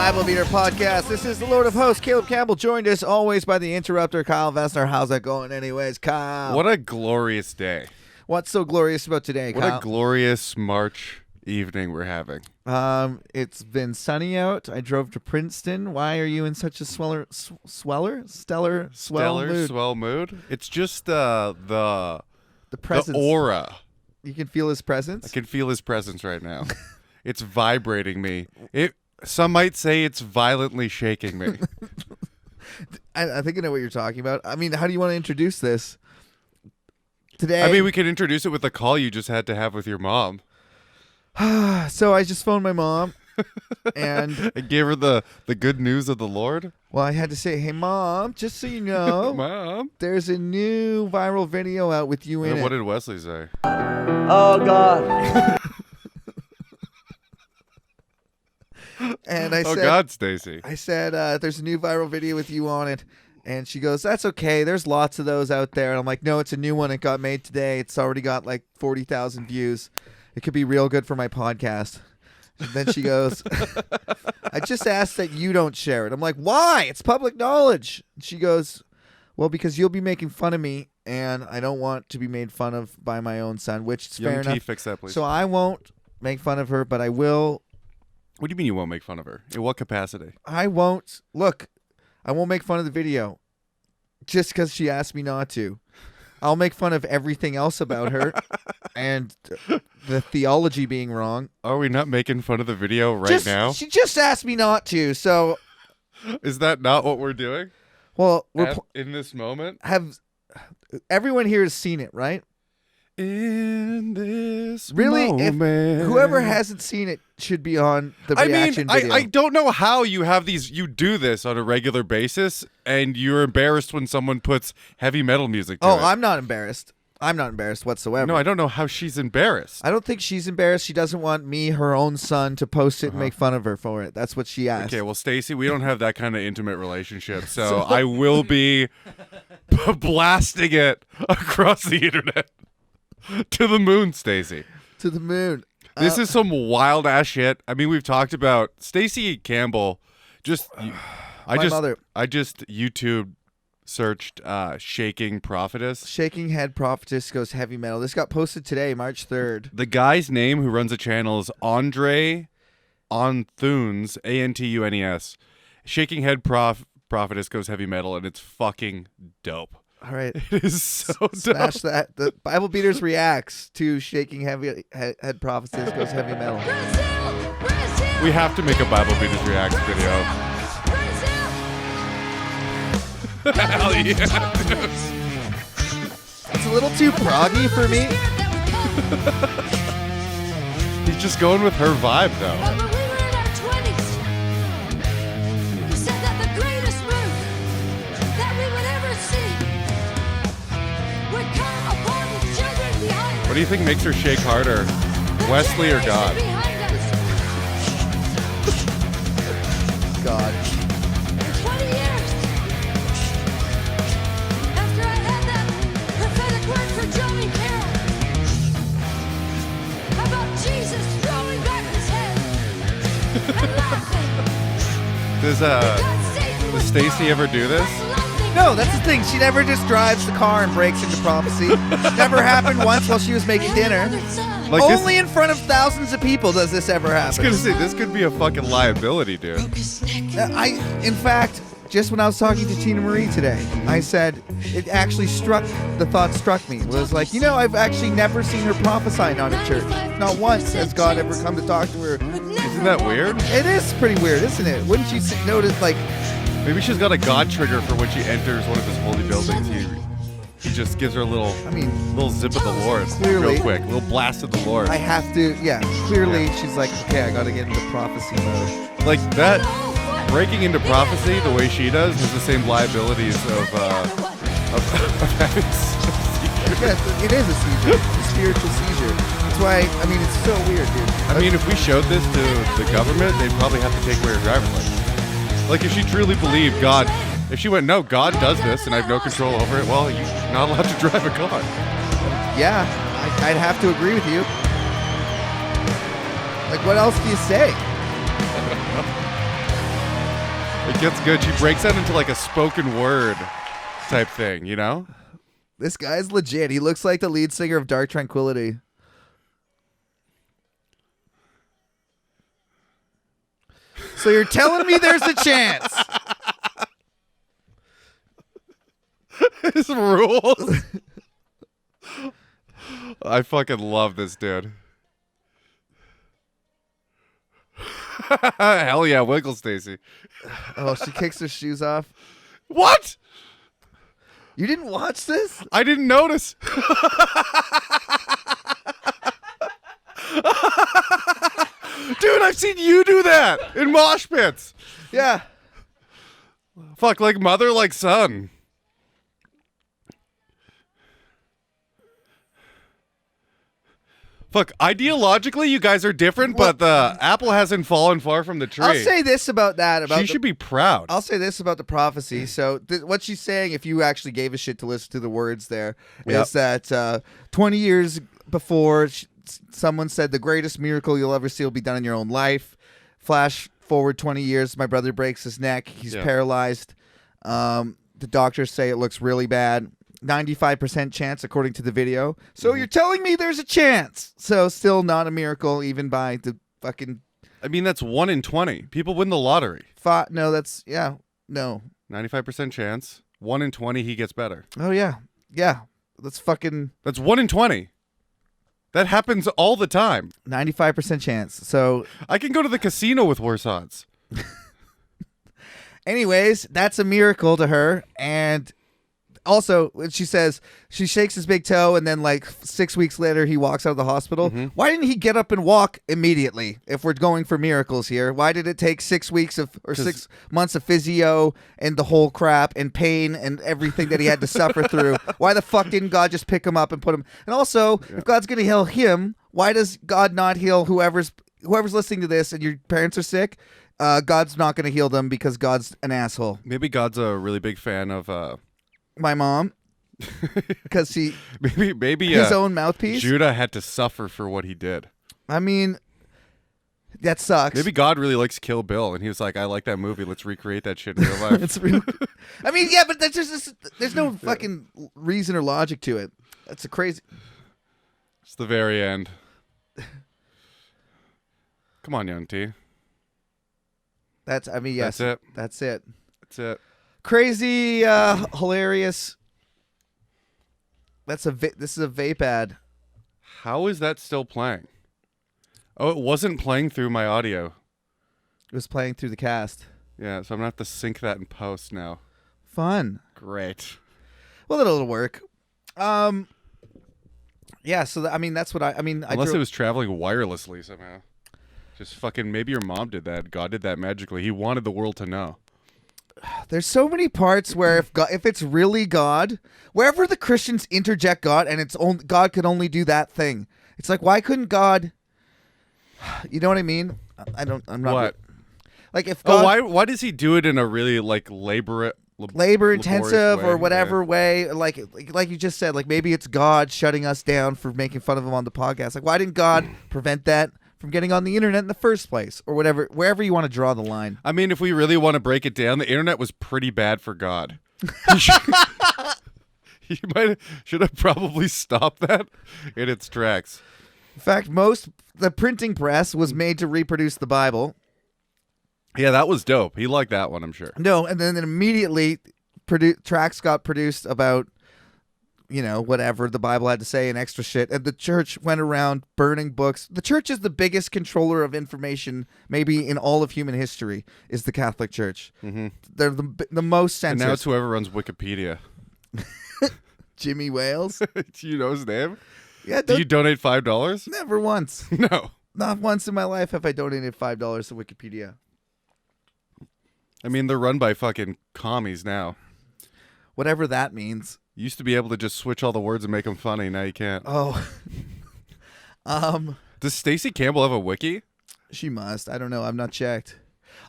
Bible Beater Podcast. This is the Lord of Hosts, Caleb Campbell, joined as always by the interrupter, Kyle Vestner. How's that going anyways, Kyle? What a glorious day. What's so glorious about today, Kyle? What a glorious March evening we're having. It's been sunny out. I drove to Princeton. Why are you in such a stellar Swell mood? It's just the presence. The aura. You can feel his presence? I can feel his presence right now. It's vibrating me. Some might say it's violently shaking me. I think I know what you're talking about. I mean, how do you want to introduce this? Today, I mean, we could introduce it with the call you just had to have with your mom. So I just phoned my mom and I gave her the good news of the Lord. Well, I had to say, hey, Mom, just so you know, Mom, there's a new viral video out with you in it. What did Wesley say? Oh, God. And I oh, said, God, Stacy. I said, there's a new viral video with you on it. And she goes, that's okay. There's lots of those out there. And I'm like, no, it's a new one. It got made today. It's already got like 40,000 views. It could be real good for my podcast. And then she goes, I just asked that you don't share it. I'm like, why? It's public knowledge. And she goes, well, because you'll be making fun of me, and I don't want to be made fun of by my own son, which is fair enough. Fix that, please. So I won't make fun of her, but I will. What do you mean you won't make fun of her? In what capacity? I won't. Look, I won't make fun of the video just because she asked me not to. I'll make fun of everything else about her and the theology being wrong. Are we not making fun of the video now? She just asked me not to, so... Is that not what we're doing? Well, we're in this moment? Everyone here has seen it, right? In this moment. Whoever hasn't seen it should be on the reaction video. I don't know how you do this on a regular basis, and you're embarrassed when someone puts heavy metal music to it. I'm not embarrassed. I'm not embarrassed whatsoever. No, I don't know how she's embarrassed. I don't think she's embarrassed. She doesn't want me, her own son, to post it and make fun of her for it. That's what she asked. Okay, well, Stacy, we don't have that kind of intimate relationship, so I will be blasting it across the internet. To the moon, Stacy. To the moon. This is some wild ass shit. I mean, we've talked about Stacy Campbell. I just YouTube searched Shaking Prophetess. Shaking Head Prophetess goes heavy metal. This got posted today, March 3rd. The guy's name who runs the channel is Andre Antunes, Antunes. Shaking Head Prophetess goes heavy metal, and it's fucking dope. All right. It is so Smash dope. that. The Bible Beaters reacts to Shaking Head Prophetess goes heavy metal. Brazil! We have to make a Bible Beaters react video. Hell yeah. It's a little too proggy for me. He's just going with her vibe, though. But when we were in our 20s, he said that the greatest move that we would ever see would come upon the children behind us. What do you think makes her shake harder, Wesley or God? God. For 20 years, after I had that prophetic word for Joey Carroll about Jesus throwing back his head and laughing. Does Stacy ever do this? No, that's the thing. She never just drives the car and breaks into prophecy. Never happened once while she was making dinner. Like Only in front of thousands of people does this ever I was happen. gonna say, this could be a fucking liability, dude. In fact, just when I was talking to Tina Marie today, I said the thought struck me. It was like, I've actually never seen her prophesy not in church. Not once has God ever come to talk to her. Isn't that weird? It is pretty weird, isn't it? Wouldn't you notice, like... Maybe she's got a God trigger for when she enters one of his holy buildings. He just gives her a little zip of the Lord. Clearly. Real quick. A little blast of the Lord. I have to, clearly she's like, okay, I gotta get into prophecy mode. Like that, breaking into prophecy the way she does has the same liabilities of having a seizure. Yes, it is a seizure. It's a spiritual seizure. That's why, it's so weird, dude. I mean, if we showed this to the government, they'd probably have to take away her driver's license. Like, if she truly believed God, if she went, no, God does this and I have no control over it, well, you're not allowed to drive a car. Yeah, I'd have to agree with you. Like, what else do you say? It gets good. She breaks out into like a spoken word type thing, you know? This guy's legit. He looks like the lead singer of Dark Tranquillity. So you're telling me there's a chance? His rules. I fucking love this dude. Hell yeah, wiggle, Stacy. Oh, she kicks her shoes off. What? You didn't watch this? I didn't notice. Dude, I've seen you do that in mosh pits. Yeah. Fuck, like mother, like son. Fuck, ideologically, you guys are different, but the apple hasn't fallen far from the tree. I'll say this about that. She should be proud. I'll say this about the prophecy. So what she's saying, if you actually gave a shit to listen to the words there, is that 20 years before, someone said the greatest miracle you'll ever see will be done in your own life. Flash forward 20 years, my brother breaks his neck. He's paralyzed. The doctors say it looks really bad. 95% chance according to the video. So you're telling me there's a chance. So still not a miracle even by the fucking... I mean, that's 1 in 20. People win the lottery. No, that's... Yeah. No. 95% chance. 1 in 20, he gets better. Oh, yeah. Yeah. That's fucking... That's 1 in 20. That happens all the time. 95% chance. So... I can go to the casino with worse odds. Anyways, that's a miracle to her. And... Also, she says she shakes his big toe, and then like 6 weeks later, he walks out of the hospital. Mm-hmm. Why didn't he get up and walk immediately? If we're going for miracles here, why did it take 6 weeks of 6 months of physio and the whole crap and pain and everything that he had to suffer through? Why the fuck didn't God just pick him up and put him? And also, if God's gonna heal him, why does God not heal whoever's listening to this and your parents are sick? God's not gonna heal them because God's an asshole. Maybe God's a really big fan of. My mom, because maybe his own mouthpiece. Judah had to suffer for what he did. I mean, that sucks. Maybe God really likes Kill Bill, and he was like, "I like that movie. Let's recreate that shit in real life." I mean, yeah, but that's just there's no fucking reason or logic to it. That's a crazy. It's the very end. Come on, Young T. Yes. That's it. That's it. That's it. Crazy, hilarious. This is a vape ad. How is that still playing? Oh, it wasn't playing through my audio. It was playing through the cast. Yeah, so I'm going to have to sync that in post now. Fun. Great. Well, it'll work. Yeah, so that's what I mean. Unless it was traveling wirelessly somehow. Just fucking, maybe your mom did that. God did that magically. He wanted the world to know. There's so many parts where if it's really God, wherever the Christians interject God and God could only do that thing. It's like, why couldn't God? You know what I mean? I'm not. What? Like if God, why does he do it in a really like labor intensive way, or whatever way? Like you just said, like maybe it's God shutting us down for making fun of him on the podcast. Like why didn't God prevent that from getting on the internet in the first place, or whatever, wherever you want to draw the line? I mean, if we really want to break it down, the internet was pretty bad for God. He should have probably stopped that in its tracks. In fact, the printing press was made to reproduce the Bible. Yeah, that was dope. He liked that one, I'm sure. No, and then immediately tracks got produced about, whatever the Bible had to say and extra shit. And the church went around burning books. The church is the biggest controller of information, maybe in all of human history, is the Catholic Church. Mm-hmm. They're the most censored. And now it's whoever runs Wikipedia. Jimmy Wales. Do you know his name? Yeah. Do you donate $5? Never once. No. Not once in my life have I donated $5 to Wikipedia. I mean, they're run by fucking commies now. Whatever that means. You used to be able to just switch all the words and make them funny. Now you can't. Oh. Does Stacey Campbell have a wiki? She must. I don't know. I've not checked.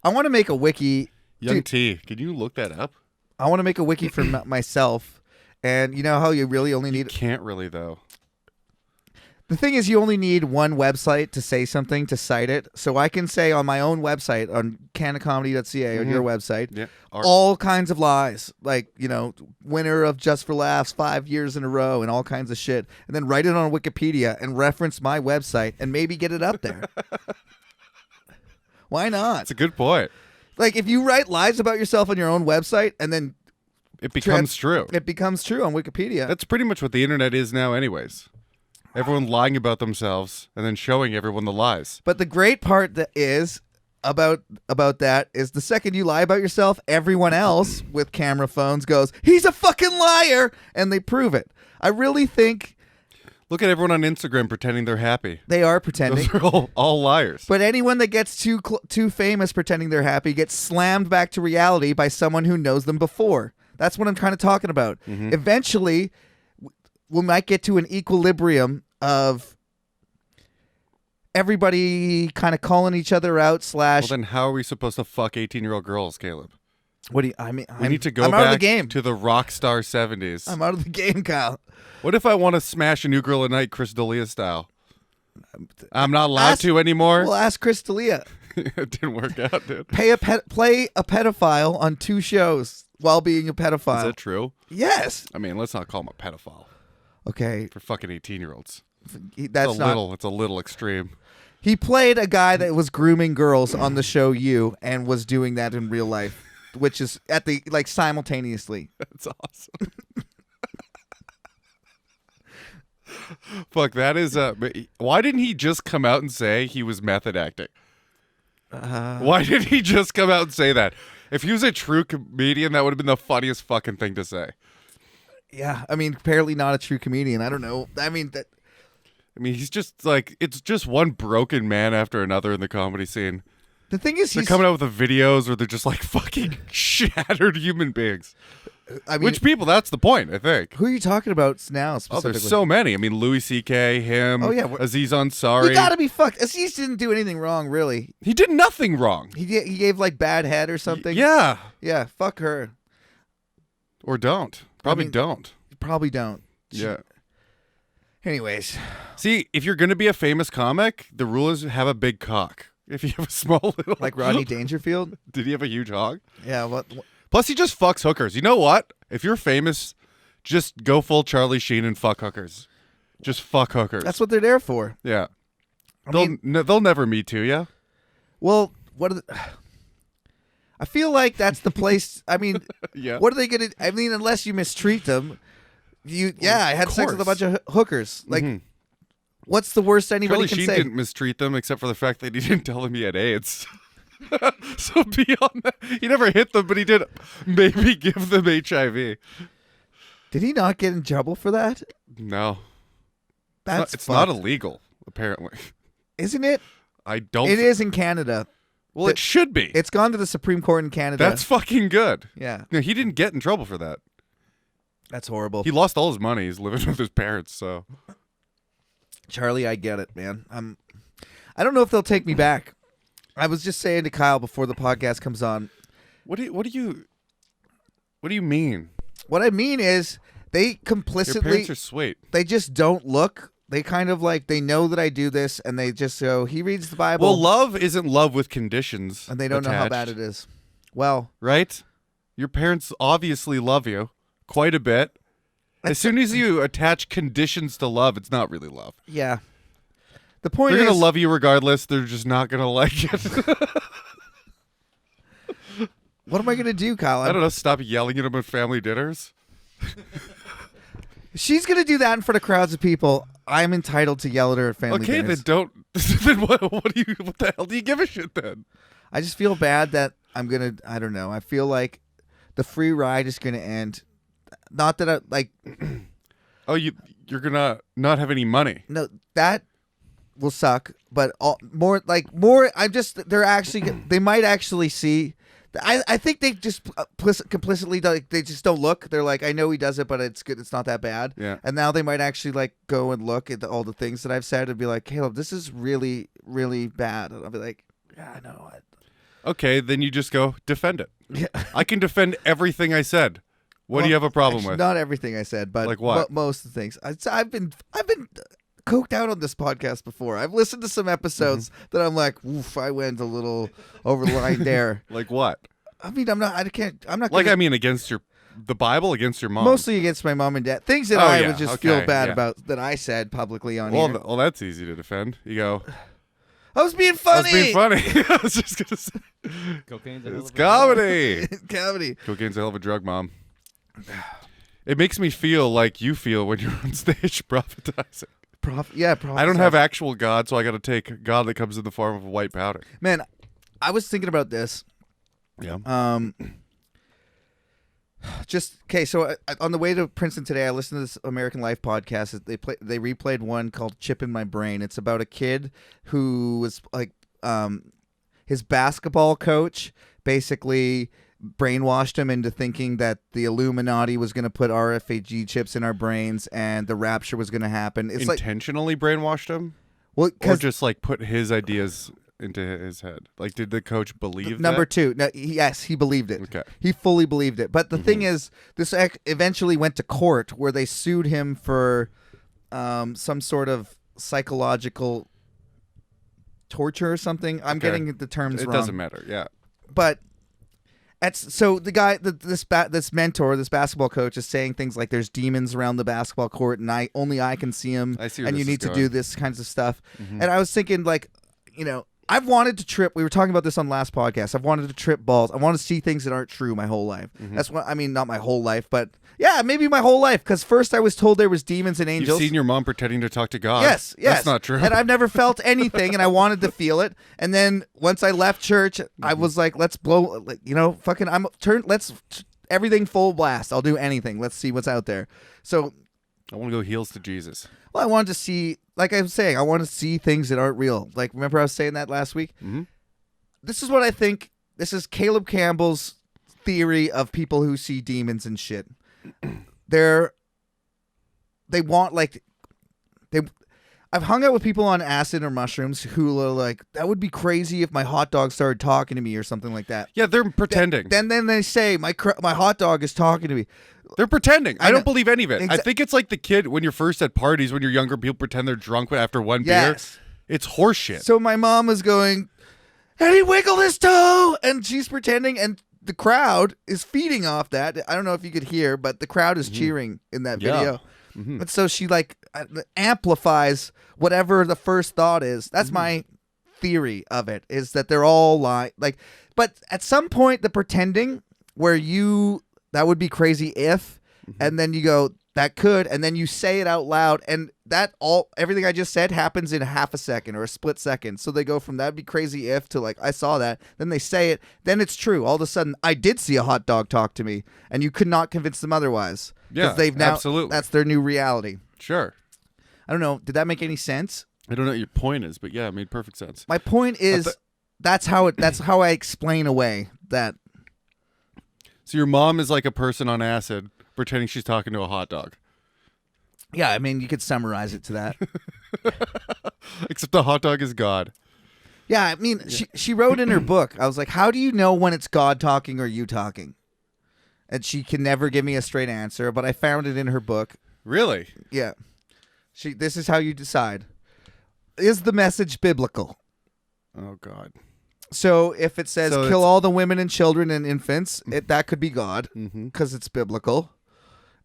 I want to make a wiki. Young T, can you look that up? I want to make a wiki for myself. And you know how you really only need... Can't really, though. The thing is, you only need one website to say something to cite it. So I can say on my own website, on canacomedy.ca, on your website, Yeah. all kinds of lies. Like, winner of Just for Laughs 5 years in a row and all kinds of shit. And then write it on Wikipedia and reference my website and maybe get it up there. Why not? That's a good point. Like, if you write lies about yourself on your own website and then It becomes true. it becomes true on Wikipedia. That's pretty much what the internet is now anyways. Everyone lying about themselves and then showing everyone the lies. But the great part that is about that is the second you lie about yourself, everyone else with camera phones goes, "He's a fucking liar," and they prove it. I really think Look at everyone on Instagram pretending they're happy. they are pretending. Those are all liars. But anyone that gets too famous pretending they're happy gets slammed back to reality by someone who knows them before. That's what I'm kind of talking about. Eventually, we might get to an equilibrium of everybody kind of calling each other out / Well, then how are we supposed to fuck 18-year-old girls, Caleb? What do you? I mean, We need to go I'm out of the back game. to the rock star 70s. I'm out of the game, Kyle. What if I want to smash a new girl at night, Chris D'Elia style? I'm not allowed to anymore. Well, ask Chris D'Elia. It didn't work out, dude. Play a pedophile on 2 shows while being a pedophile. Is that true? Yes. I mean, let's not call him a pedophile Okay, for fucking 18-year-olds. that's It's not. a little extreme. He played a guy that was grooming girls on the show You and was doing that in real life, which is at the simultaneously. That's awesome. Fuck, that is why didn't he just come out and say he was method acting? Why did he just come out and say that? If he was a true comedian, that would have been the funniest fucking thing to say. Yeah, I mean, apparently not a true comedian. I don't know. I mean, He's just like, it's just one broken man after another in the comedy scene. the thing is, They're he's coming out with the videos where they're just like fucking shattered human beings. I mean, Which people, that's the point, I think. who are you talking about now? Oh, Specifically? there's so many. I mean, Louis C.K., him, Oh, yeah, Aziz Ansari. You gotta be fucked. Aziz didn't do anything wrong, really. He did nothing wrong. He gave bad head or something. Yeah. Yeah. Fuck her. Or don't. Probably mean- don't. Probably don't. Yeah. Anyways, See, if you're going to be a famous comic, the rule is have a big cock. If you have a small little... like Rodney Dangerfield. Did he have a huge hog? Yeah. What? Plus, he just fucks hookers. You know what? If you're famous, just go full Charlie Sheen and fuck hookers. Just fuck hookers. That's what they're there for. Yeah. I They'll mean, they'll never meet to you. well, what? I feel like that's the place. I mean, Yeah. what are they gonna? I mean, unless you mistreat them, I had sex with a bunch course. of hookers. Like, what's the worst anybody Charlie can Sheen say? didn't mistreat them except for the fact that he didn't tell them he had AIDS. So beyond that, he never hit them, but he did maybe give them HIV. Did he not get in trouble for that? No. That's It's not fucked. illegal, apparently. Isn't it? I don't. It is in Canada. Well, it should be. It's gone to the Supreme Court in Canada. That's fucking good. yeah. No, he didn't get in trouble for that. That's horrible. He lost all his money. He's living with his parents, so. Charlie, I get it, man. I don't know if they'll take me back. I was just saying to Kyle before the podcast comes on. What do you mean? What I mean is they Your complicitly parents are sweet. they just don't look. They kind of they know that I do this and they just go, he reads the Bible. Well, love isn't love with conditions. and they don't know how bad attached, it is. Well, Right? Your parents obviously love you quite a bit. As soon as you attach conditions to love, it's not really love. yeah. The point They're is going to love you regardless. They're just not going to like it. what am I going to do, Kyle? I don't know. Stop yelling at them at family dinners. She's going to do that in front of crowds of people. I'm entitled to yell at her at family Okay, dinners. then don't. Then what the hell do you give a shit then? I just feel bad that I'm going to, I don't know. I feel like the free ride is going to end. Not that Oh, you're going to not have any money. no, that will suck, but they might actually see. I think they just complicitly they just don't look. They're like, I know he does it, but it's good. It's not that bad. Yeah. And now they might actually go and look at all the things that I've said and be like, Caleb, this is really, really bad. And I'll be like, yeah, I know. Okay, then you just go defend it. Yeah. I can defend everything I said. What do you have a problem with? Not everything I said, but Like what? most of the things. I've been coked out on this podcast before. I've listened to some episodes that I'm like, oof, I went a little over the line there. Like what? I mean, I'm not Like, gonna, I mean, against the Bible, against your mom. mostly against my mom and dad. Things that Oh, I yeah, would just okay, feel bad yeah. about that I said publicly on Well, here. well, that's easy to defend. You go, I was being I funny. was being funny. I was just going to say, Cocaine's a hell it's of a drug. comedy. Comedy. Cocaine's a hell of a drug, Mom. It makes me feel like you feel when you're on stage prophetizing. I don't have actual God, so I got to take God that comes in the form of white powder. Man, I was thinking about this. Yeah. Just okay. So on the way to Princeton today, I listened to this American Life podcast. They replayed one called "Chip in My Brain." It's about a kid who was like, his basketball coach basically brainwashed him into thinking that the Illuminati was going to put RFID chips in our brains and the rapture was going to happen. It's like, Intentionally brainwashed him, well, or because just like put his ideas into his head. Like, did the coach believe number that? two, no, yes, he believed it. Okay. He fully believed it. But the thing is, this eventually went to court where they sued him for some sort of psychological torture or something. I'm Okay. getting the terms It wrong. doesn't matter. Yeah. But so the guy, this mentor, this basketball coach is saying things like there's demons around the basketball court and only I can see them, I see where and you this need is to going. do this kinds of stuff. And I was thinking, like, I've wanted to trip. We were talking about this on last podcast. I've wanted to trip balls. I want to see things that aren't true my whole life. That's what I mean. Not my whole life, but yeah, maybe my whole life. Because first I was told there was demons and angels. You've seen your mom pretending to talk to God. Yes. That's not true. And I've never felt anything, and I wanted to feel it. And then once I left church, I was like, let's blow, let's everything full blast. I'll do anything. Let's see what's out there. So, I want to go heels to Jesus. well, I wanted to see, like I was saying, I want to see things that aren't real. Like, remember I was saying that last week? Mhm. This is what I think. This is Caleb Campbell's theory of people who see demons and shit. I've hung out with people on acid or mushrooms who are like, that would be crazy if my hot dog started talking to me or something like that. Yeah, they're pretending. Then they say my hot dog is talking to me. They're pretending. I know. don't believe any of it. I Exa- think it's like the kid when you're first at parties when you're younger, people pretend they're drunk after one Yes. beer. It's horseshit. So my mom was going, and he wiggled his toe, and she's pretending, and the crowd is feeding off that. I don't know if you could hear, but the crowd is cheering in that Yeah. video. And so she like amplifies whatever the first thought is. That's my theory of it, is that they're all lying. Like, but at some point, the pretending where that would be crazy if, and then you go, that could, and then you say it out loud, and everything I just said happens in half a second or a split second. So they go from that'd be crazy if to like, I saw that, then they say it, then it's true. All of a sudden, I did see a hot dog talk to me, and you could not convince them otherwise. 'Cause Yeah, they've now, absolutely. that's their new reality. Sure. I don't know. Did that make any sense? I don't know what your point is, but yeah, it made perfect sense. My point is, that's how I explain away that. So your mom is like a person on acid pretending she's talking to a hot dog. Yeah, I mean, you could summarize it to that. Except the hot dog is God. Yeah, I mean, she wrote in her book, I was like, how do you know when it's God talking or you talking? And she can never give me a straight answer, but I found it in her book. Really? Yeah. This is how you decide. Is the message biblical? Oh, God. So if it says So kill it's- all the women and children and infants, that could be God because it's biblical.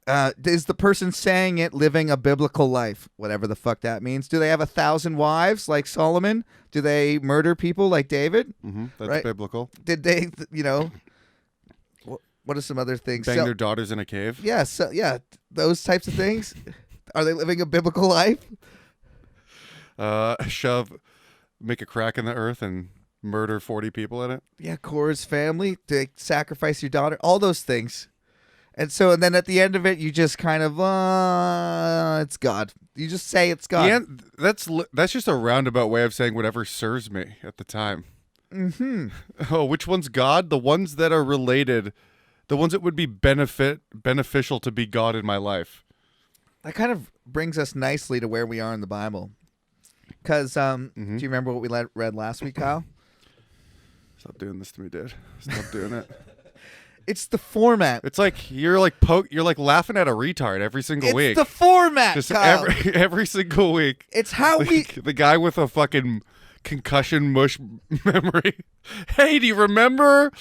Is the person saying it living a biblical life? Whatever the fuck that means. Do they have 1,000 wives like Solomon? Do they murder people like David? That's Right. biblical. Did they, what are some other things? Bang their daughters in a cave. Yeah, those types of things. Are they living a biblical life? Make a crack in the earth and murder 40 people in it. Yeah, Korah's family. To sacrifice your daughter. All those things. And then at the end of it, you just kind of, it's God. You just say it's God. Yeah, that's just a roundabout way of saying whatever serves me at the time. Oh, which one's God? The ones that are related, the ones that would be beneficial to be God in my life. That kind of brings us nicely to where we are in the Bible. Because, do you remember what we read last week, Kyle? Stop doing this to me, dude. Stop doing it. It's the format. It's like you're like laughing at a retard every single It's week. the format, Just Kyle. every single week. It's how we. The guy with a fucking concussion mush memory. Hey, do you remember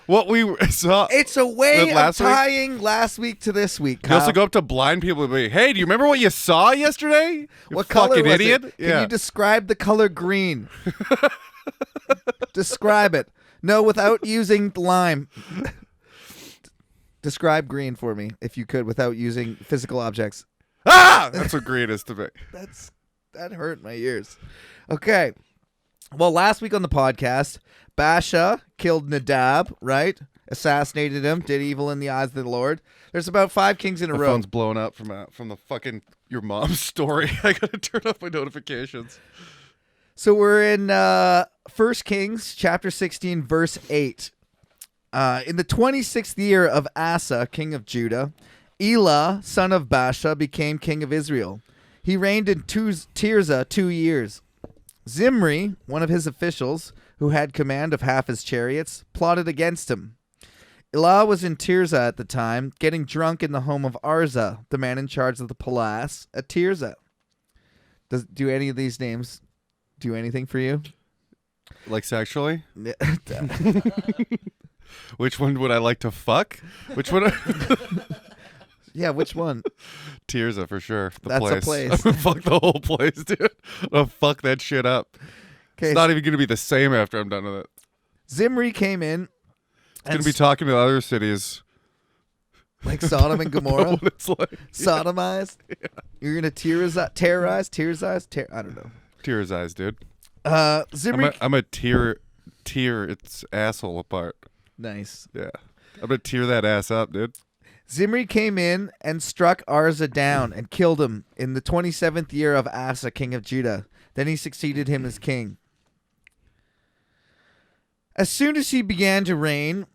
what we saw? It's a way of last week? tying last week to this week, You Kyle. also go up to blind people and be, hey, do you remember what you saw yesterday? You What color fucking was idiot. it? Can you describe the color green? Describe it. No, without using lime. Describe green for me, if you could, without using physical objects. Ah! That's what green is to me. That hurt my ears. Okay. Well, last week on the podcast, Baasha killed Nadab, right? Assassinated him, did evil in the eyes of the Lord. There's about 5 kings in a My row. phone's blowing up from the fucking your mom's story. I gotta turn off my notifications. So we're in 1 Kings chapter 16, verse 8. In the 26th year of Asa, king of Judah, Elah, son of Baasha, became king of Israel. He reigned in Tirzah 2 years. Zimri, one of his officials, who had command of half his chariots, plotted against him. Elah was in Tirzah at the time, getting drunk in the home of Arza, the man in charge of the palace at Tirzah. Do any of these names do anything for you? Like sexually? Which one would I like to fuck? Which one? Yeah, which one? Tirzah for sure. That's a place. I'm gonna fuck the whole place, dude. I'm gonna fuck that shit up. Okay, It's not even gonna be the same after I'm done with it. Zimri came in. It's gonna be talking to other cities. Like Sodom and Gomorrah? What it's like. Sodomized? Yeah. You're going to terrorize? I don't know. Tear his eyes, dude. Zimri. I'm a tear its asshole apart. Nice. Yeah. I'm gonna tear that ass up, dude. Zimri came in and struck Arza down and killed him in the 27th year of Asa, king of Judah. Then he succeeded him as king. As soon as he began to reign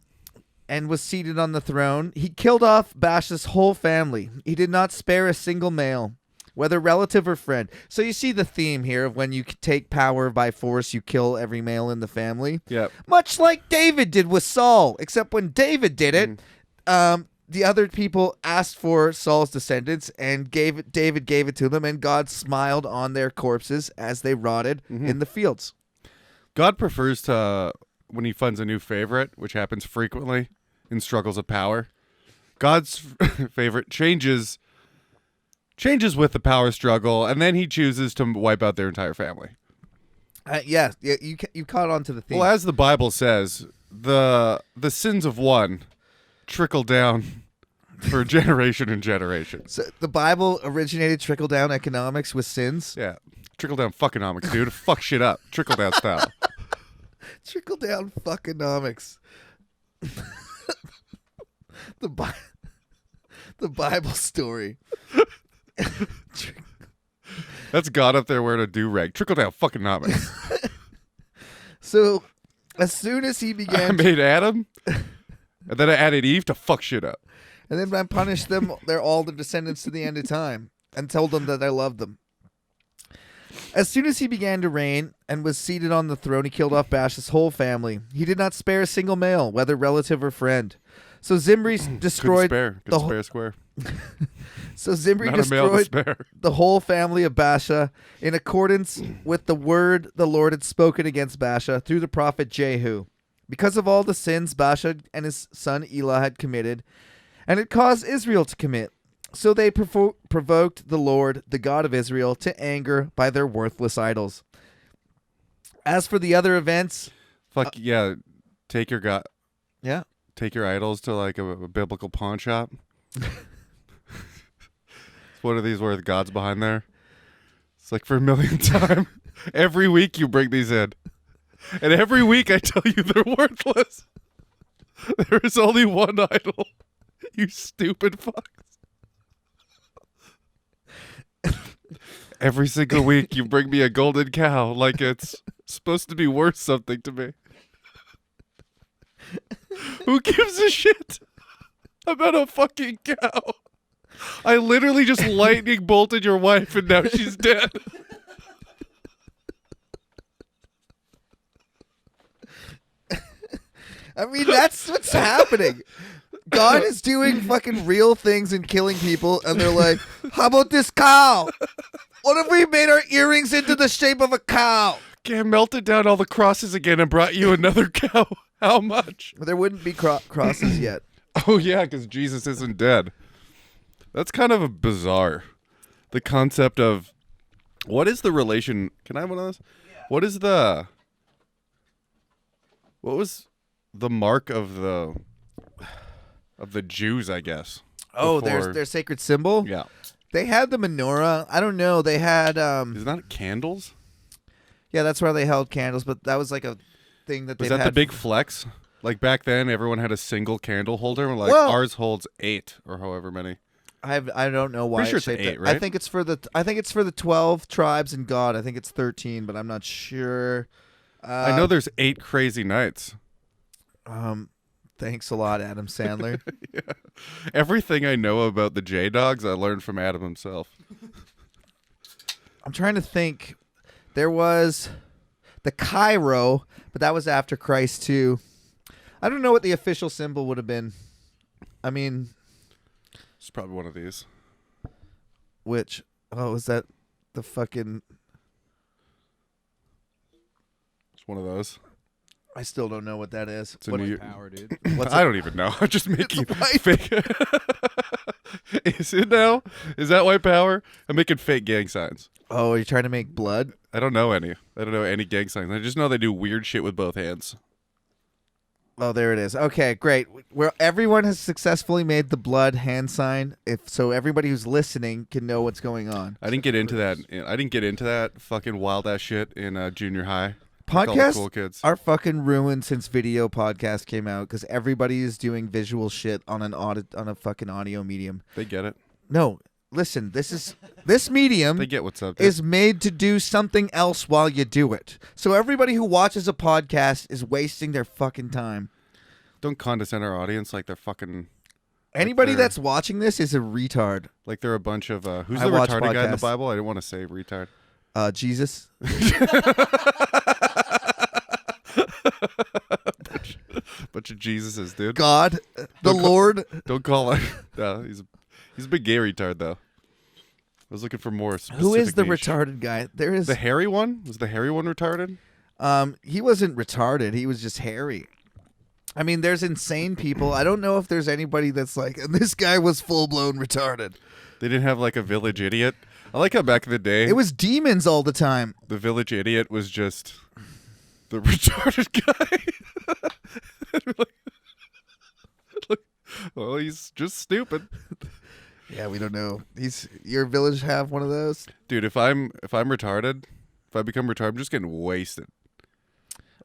and was seated on the throne, he killed off Baasha's whole family. He did not spare a single male, whether relative or friend. So you see the theme here of when you take power by force, you kill every male in the family. Yep. Much like David did with Saul, except when David did it, the other people asked for Saul's descendants and David gave it to them, and God smiled on their corpses as they rotted in the fields. God prefers to, when he finds a new favorite, which happens frequently in struggles of power, God's favorite changes with the power struggle, and then he chooses to wipe out their entire family. Yeah, you caught on to the theme. Well, as the Bible says, the sins of one trickle down for generation and generation. So the Bible originated trickle-down economics with sins? Yeah. Trickle down fuckonomics, dude. Fuck shit up. Trickle down style. Trickle-down fuckonomics. The Bible story. That's God up there wearing a do-rag. Trickle down fuckonomics. So, as soon as he I began made Adam, and then I added Eve to fuck shit up. and then I punished them, they're all the descendants to the end of time, and told them that I loved them. As soon as he began to reign and was seated on the throne, he killed off Baasha's whole family. He did not spare a single male, whether relative or friend. So Zimri destroyed Couldn't spare square. So Zimri Not a male to destroyed spare. the whole family of Baasha in accordance with the word the Lord had spoken against Baasha through the prophet Jehu. Because of all the sins Baasha and his son Elah had committed, and it caused Israel to commit. So they provoked the Lord, the God of Israel, to anger by their worthless idols. As for the other events... Fuck yeah. Take your Yeah. take your idols to like a biblical pawn shop. What are these worth? God's behind there. It's like for a millionth time. Every week you bring these in. And every week I tell you they're worthless. There is only one idol. You stupid fucks. Every single week you bring me a golden cow like it's supposed to be worth something to me. Who gives a shit about a fucking cow? I literally just lightning bolted your wife and now she's dead. I mean, that's what's happening. God is doing fucking real things and killing people, and they're like, how about this cow? What if we made our earrings into the shape of a cow? Okay, melted down all the crosses again and brought you another cow. How much? There wouldn't be crosses yet. Oh, yeah, because Jesus isn't dead. That's kind of a bizarre. The concept of what is the relation? Can I have one of those? Yeah. What was the mark of the Jews, I guess? Oh, before- their sacred symbol? Yeah. They had the menorah. I don't know. They had Is that candles? yeah, that's where they held candles, but that was like a thing that they Was that had. the big flex? Like back then, everyone had a single candle holder. Like Well- ours holds 8 or however many. I don't know why. Pretty sure it's it's shaped 8, that. right? I think it's for the 12 tribes and God. I think it's 13, but I'm not sure. I know there's 8 crazy nights. Thanks a lot, Adam Sandler. Yeah. Everything I know about the J-Dogs, I learned from Adam himself. I'm trying to think. There was the Cairo, but that was after Christ too. I don't know what the official symbol would have been. I mean, It's probably one of these. which is that the fucking? It's one of those. I still don't know what that is. It's a What- new. Power, dude. what's I it? don't even know. I'm just making white. fake. Is it now? Is that white power? I'm making fake gang signs. Oh, are you trying to make blood? I don't know any. I don't know any gang signs. I just know they do weird shit with both hands. Oh, there it is. Okay, great. Where everyone has successfully made the blood hand sign, so everybody who's listening can know what's going on. I didn't get into that. I didn't get into that fucking wild ass shit in junior high. Like all the Podcasts cool kids. are fucking ruined since video podcast came out because everybody is doing visual shit on a fucking audio medium. They get it. No, listen, this medium They get what's up. Dude. is made to do something else while you do it. So everybody who watches a podcast is wasting their fucking time. Don't condescend our audience like they're fucking. Anybody they're- that's watching this is a retard. Like they're a bunch of. Who's I the watch retarded guy in the podcasts. Bible? I didn't want to say retard. Jesus. Bunch of Jesuses, dude. God, the Lord. Don't call him. No, he's a big gay retard though. I was looking for more. Who is specific the niche. retarded guy? There is. The hairy one? Was the hairy one retarded? He wasn't retarded. He was just hairy. I mean, there's insane people. I don't know if there's anybody that's like, and this guy was full blown retarded. They didn't have like a village idiot. I like how back in the day It was demons all the time. the village idiot was just the retarded guy. Well, he's just stupid. Yeah, we don't know. Your village have one of those? Dude, if I'm retarded, if I become retarded, I'm just getting wasted.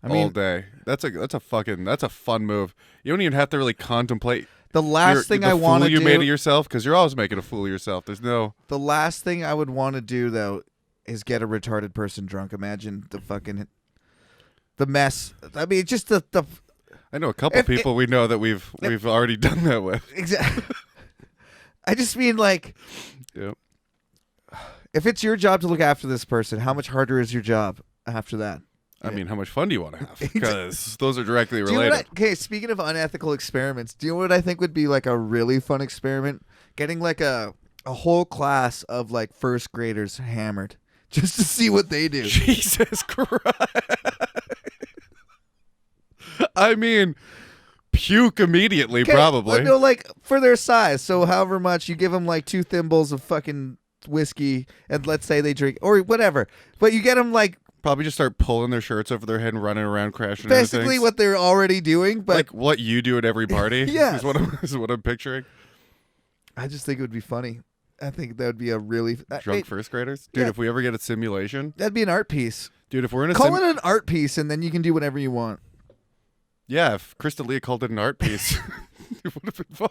I all mean, day. That's a fun move. You don't even have to really contemplate the last thing the I want to fool you made of do. yourself, because you're always making a fool of yourself. There's no. The last thing I would want to do though is get a retarded person drunk. Imagine the mess. I mean, just the I know a couple people we know that we've already done that with. exactly. I just mean like, Yep. if it's your job to look after this person, how much harder is your job after that? I mean, how much fun do you want to have? Because those are directly Do you know related. okay, speaking of unethical experiments, do you know what I think would be like a really fun experiment? Getting like a whole class of like first graders hammered just to see what they do. Jesus Christ. I mean, puke immediately, Okay, probably. No, like for their size. So however much you give them, like 2 thimbles of fucking whiskey, and let's say they drink or whatever, but you get them like Probably just start pulling their shirts over their head and running around crashing. basically into things. what they're already doing. But like what you do at every party. Yeah. is what I'm picturing. I just think it would be funny. I think that would be a really Drunk first graders, dude. yeah. If we ever get a simulation, that'd be an art piece. dude. If we're in a Call it an art piece, and then you can do whatever you want. yeah, if Krista Leah called it an art piece, it would have been fine.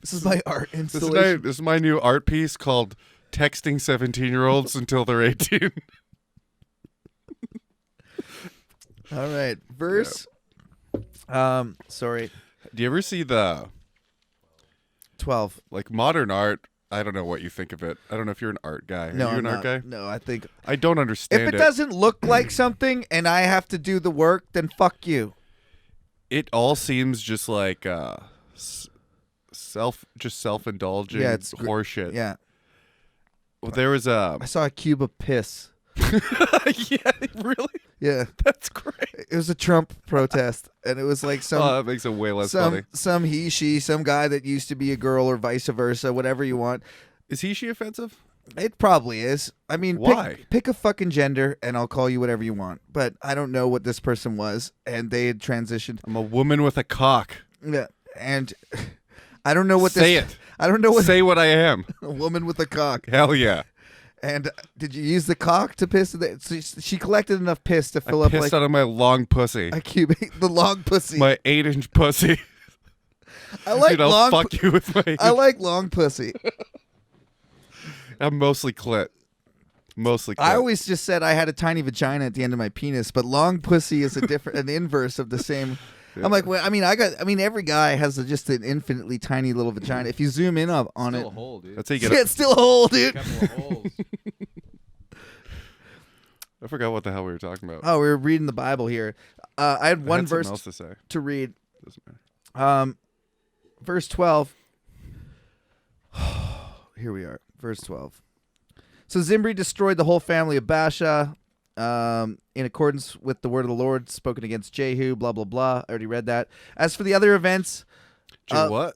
This is my art This installation. is my new art piece called "Texting 17-year-olds Until They're 18." All right, verse. Sorry, Do you ever see the 12. like modern art? I don't know what you think of it. I don't know if you're an art guy. No, Are you I'm an art not. guy? No, I think I don't understand if it doesn't look like something and I have to do the work, then fuck you. It all seems just like self-indulgent it's horseshit. Yeah. Well, there was a I saw a cube of piss. yeah, really? Yeah. That's great. It was a Trump protest, and it was like Oh, that makes it way less funny. some he, she, some guy that used to be a girl or vice versa, whatever you want. Is he, she offensive? It probably is. I mean, Why? Pick a fucking gender, and I'll call you whatever you want. But I don't know what this person was, and they had transitioned. I'm a woman with a cock. Yeah, and I don't know what Say this. it. I don't know what Say what I am. a woman with a cock. Hell yeah. And did you use the cock to piss? So she collected enough piss to fill up Pissed like out of my long pussy. a cube. The long pussy. My 8-inch pussy. I like Dude, I'll long. fuck you with my. I like long pussy. I'm mostly clit. Mostly clit. I always just said I had a tiny vagina at the end of my penis, but long pussy is an inverse of the same. Yeah. I'm like, well, I mean, every guy has just an infinitely tiny little vagina. If you zoom in on Still it, a hole, dude. That's how you get yeah, it's still a hole, dude. A couple of holes. I forgot what the hell we were talking about. Oh, we were reading the Bible here. I had I one had something verse else to say. to read. Doesn't matter. Verse 12. Here we are. Verse 12. So Zimri destroyed the whole family of Baasha in accordance with the word of the Lord spoken against Jehu, blah, blah, blah. I already read that. As for the other events, What?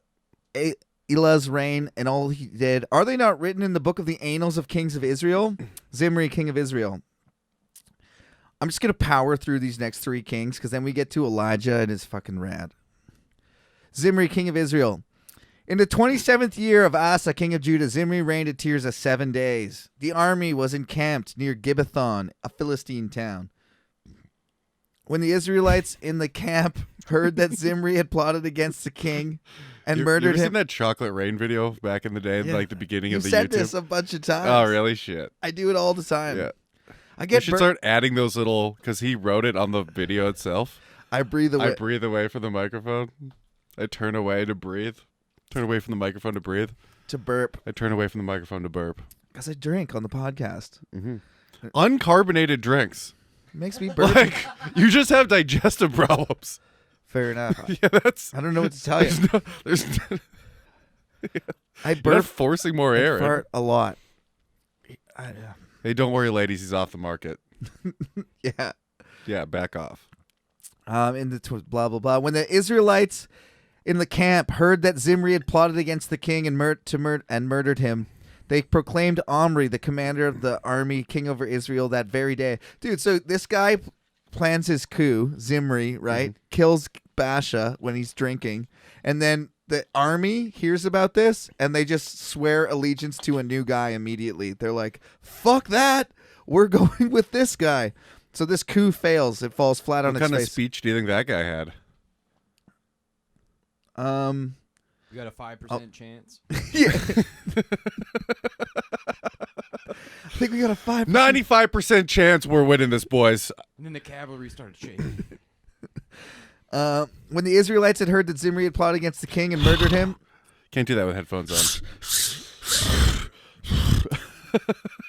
Elah's reign and all he did, are they not written in the book of the annals of kings of Israel? Zimri, king of Israel. I'm just going to power through these next three kings because then we get to Elijah and it's fucking rad. Zimri, king of Israel. In the 27th year of Asa, king of Judah, Zimri reigned at Tirzah 7 days. The army was encamped near Gibbethon, a Philistine town. When the Israelites in the camp heard that Zimri had plotted against the king and You murdered ever him. seen that chocolate rain video back in the day, Yeah. like the beginning You of the said YouTube? this a bunch of times. Oh, really? Shit. I do it all the time. Yeah. I You get should start adding those little, because he wrote it on the video itself. I breathe away. I breathe away from the microphone. I turn away to breathe. Turn away from the microphone to breathe. To burp I turn away from the microphone to burp. because I drink on the podcast. Uncarbonated drinks. It makes me burp. Like, you just have digestive problems. Fair enough. Yeah, that's. I don't know what to tell you. There's I You're not burp forcing more and air in. fart a lot. Hey, don't worry, ladies. He's off the market. Yeah. Yeah, back off. In the blah blah blah. When the Israelites in the camp heard that Zimri had plotted against the king and murdered him, they proclaimed Omri, the commander of the army, king over Israel that very day. Dude, so this guy plans his coup, Zimri, right? Kills Baasha when he's drinking, and then the army hears about this and they just swear allegiance to a new guy immediately. They're like, "Fuck that! We're going with this guy." So this coup fails. It falls flat on What its kind of face. speech do you think that guy had? You got a 5% chance. Yeah. I think we got a 5%. 95% chance we're winning this, boys. And then the cavalry started shaking. When the Israelites had heard that Zimri had plotted against the king and murdered him, Can't do that with headphones on.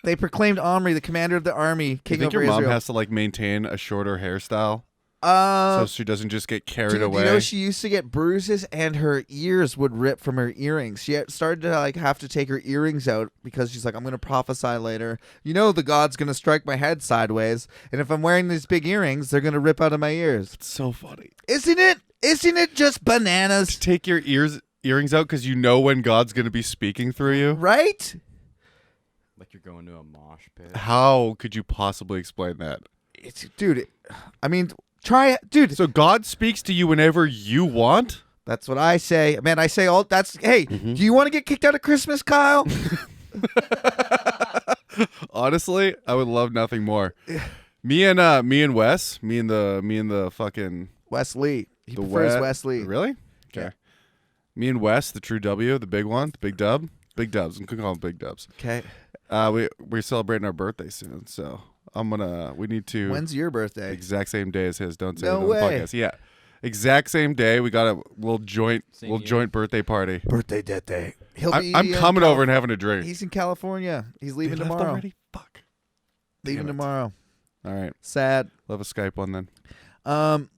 they proclaimed Omri, the commander of the army, Do king you think over your mom Israel. has to like maintain a shorter hairstyle so she doesn't just get carried Dude, away? you know, she used to get bruises and her ears would rip from her earrings. She started to like have to take her earrings out because she's like, I'm going to prophesy later. You know, the God's going to strike my head sideways. And if I'm wearing these big earrings, they're going to rip out of my ears. It's so funny. Isn't it? Isn't it just bananas? Take your earrings out because you know when God's going to be speaking through you. Right? Like you're going to a mosh pit. How could you possibly explain that? Dude, I mean, try it. Dude, So God speaks to you whenever you want? that's what I say. Man, I say all that's, hey, do you want to get kicked out of Christmas, Kyle? Honestly, I would love nothing more. Me and Wes, me and the fucking Wesley. He the prefers Wet- Wesley. Really? Okay. Yeah. Me and Wes, the true W, the big one, the big dub, big dubs. I'm gonna call them big dubs. Okay. We're celebrating our birthday soon, so we need to When's your birthday? exact same day as his. Don't say No it on way. the podcast. Yeah, exact same day. We got a little joint birthday party. Birthday that day. He'll be I'm in coming over and having a drink. He's in California. He's leaving They left tomorrow. already? Fuck. Leaving Damn it. tomorrow. All right, Sad. we'll have a Skype one then.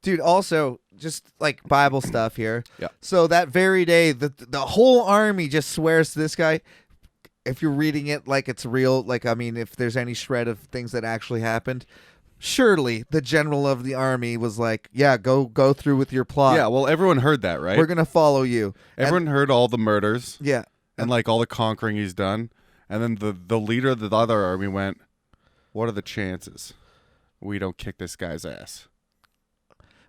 Dude, also, just like Bible stuff here. Yeah. So that very day, the whole army just swears to this guy. If you're reading it like it's real, like, I mean, if there's any shred of things that actually happened, surely the general of the army was like, yeah, go through with your plot. Yeah, well, everyone heard that, right? We're going to follow you. Everyone heard all the murders Yeah. and like all the conquering he's done. And then the leader of the other army went, what are the chances we don't kick this guy's ass?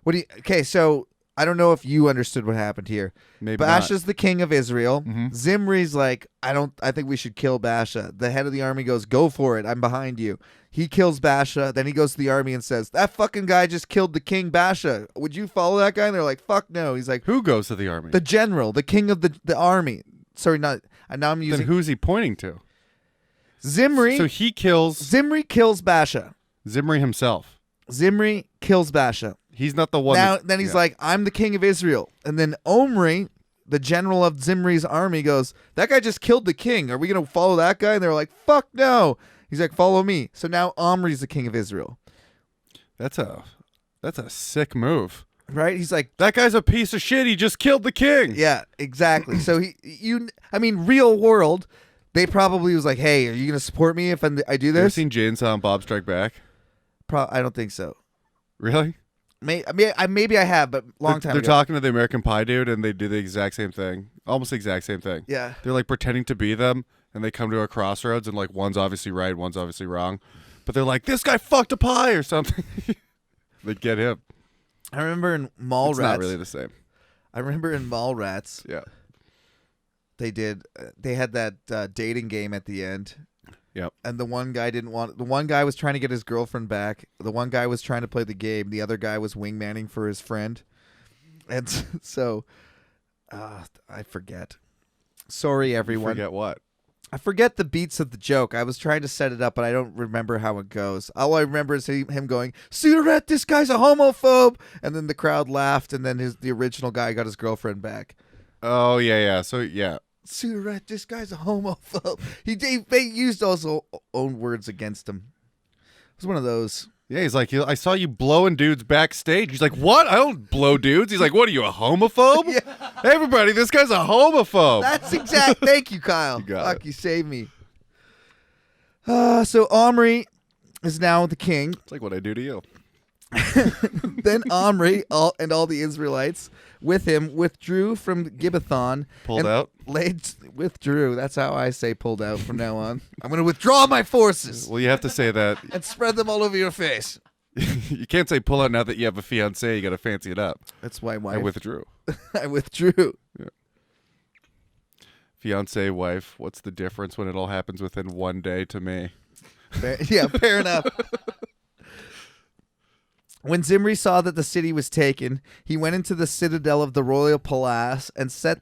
Okay, so I don't know if you understood what happened here. Maybe not. Baasha's the king of Israel. Mhm. Zimri's like, I think we should kill Baasha. The head of the army goes, go for it. I'm behind you. He kills Baasha. Then he goes to the army and says, that fucking guy just killed the king Baasha. Would you follow that guy? And they're like, fuck no. He's like, Who goes to the army? the general, the king of the army. Sorry, not. And now I'm Then using who's he pointing to? Zimri. So he kills Zimri kills Baasha. Zimri himself. Zimri kills Baasha. He's not the one. Now, then he's like, I'm the king of Israel. And then Omri, the general of Zimri's army, goes, that guy just killed the king. Are we going to follow that guy? And they're like, fuck no. He's like, follow me. So now Omri's the king of Israel. That's a sick move. Right? He's like, That guy's a piece of shit. He just killed the king. yeah, exactly. So real world, they probably was like, hey, are you going to support me if I do You ever this? seen Jay and Silent Bob Strike Back? I don't think so. Really? Maybe I have, but long time They're ago. talking to the American Pie dude, and they do the exact same thing. Almost the exact same thing. Yeah. They're like pretending to be them, and they come to a crossroads, and like one's obviously right, one's obviously wrong. But they're like, this guy fucked a pie or something. They get him. I remember in Mallrats. It's not really the same. I remember in Mallrats, Yeah. they had that dating game at the end. Yep. And the one guy was trying to get his girlfriend back. The one guy was trying to play the game. The other guy was wingmanning for his friend. And so, I forget. Sorry, everyone. Forget what? I forget the beats of the joke. I was trying to set it up, but I don't remember how it goes. All I remember is him going, Sudaret, this guy's a homophobe. And then the crowd laughed, and then the original guy got his girlfriend back. Oh, yeah. So, yeah. Sudaret, this guy's a homophobe. They used also own words against him. It was one of those. Yeah, he's like, I saw you blowing dudes backstage. He's like, what? I don't blow dudes. He's like, what are you, a homophobe? Yeah. Everybody, this guy's a homophobe. That's exact. Thank you, Kyle. You got Fuck, it. you saved me. So Omri is now the king. It's like what I do to you. Then Omri and all the Israelites with him withdrew from Gibbethon. Pulled and out? Withdrew. That's how I say pulled out from now on. I'm going to withdraw my forces Well, you have to say that. and spread them all over your face. You can't say pull out now that you have a fiance. You got to fancy it up. That's why I withdrew. I withdrew. Fiance, wife. What's the difference when it all happens within one day to me? Fair enough. When Zimri saw that the city was taken, he went into the citadel of the royal palace and set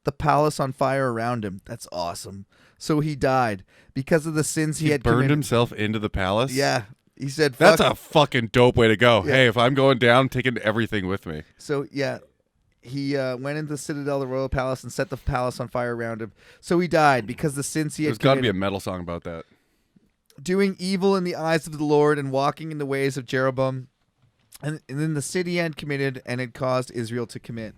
the palace on fire around him. That's awesome. So he died because of the sins he had burned committed. himself into the palace? Yeah. He said, That's fuck a fucking dope way to go. Yeah. Hey, if I'm going down, I'm taking everything with me. So, yeah, he went into the citadel of the royal palace and set the palace on fire around him. So he died because the sins he had There's got to be a committed. metal song about that. Doing evil in the eyes of the Lord and walking in the ways of Jeroboam. And then the city had committed and had caused Israel to commit.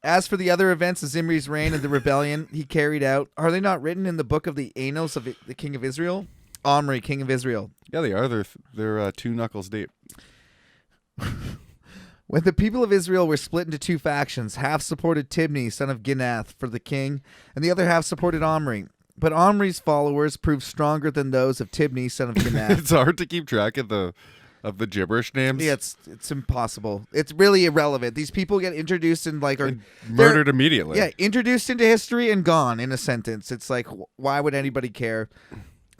As for the other events of Zimri's reign and the rebellion he carried out, are they not written in the book of the Annals of the king of Israel? Omri, king of Israel. Yeah, they are. They're 2 knuckles deep. When the people of Israel were split into 2 factions, half supported Tibni, son of Ginath, for the king, and the other half supported Omri. But Omri's followers proved stronger than those of Tibni, son of Ginath. It's hard to keep track of the gibberish names. Yeah, it's impossible. It's really irrelevant. These people get introduced and like are And murdered immediately. Yeah, introduced into history and gone in a sentence. It's like, why would anybody care?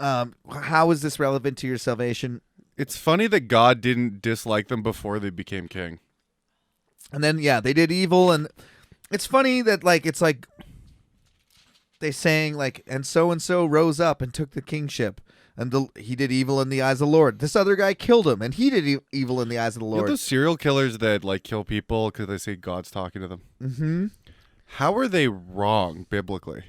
How is this relevant to your salvation? It's funny that God didn't dislike them before they became king. And then they did evil, and it's funny that it's like they saying and so rose up and took the kingship. And he did evil in the eyes of the Lord. This other guy killed him, and he did evil in the eyes of the You know Lord. those serial killers that kill people because they say God's talking to them? Mm-hmm. How are they wrong biblically?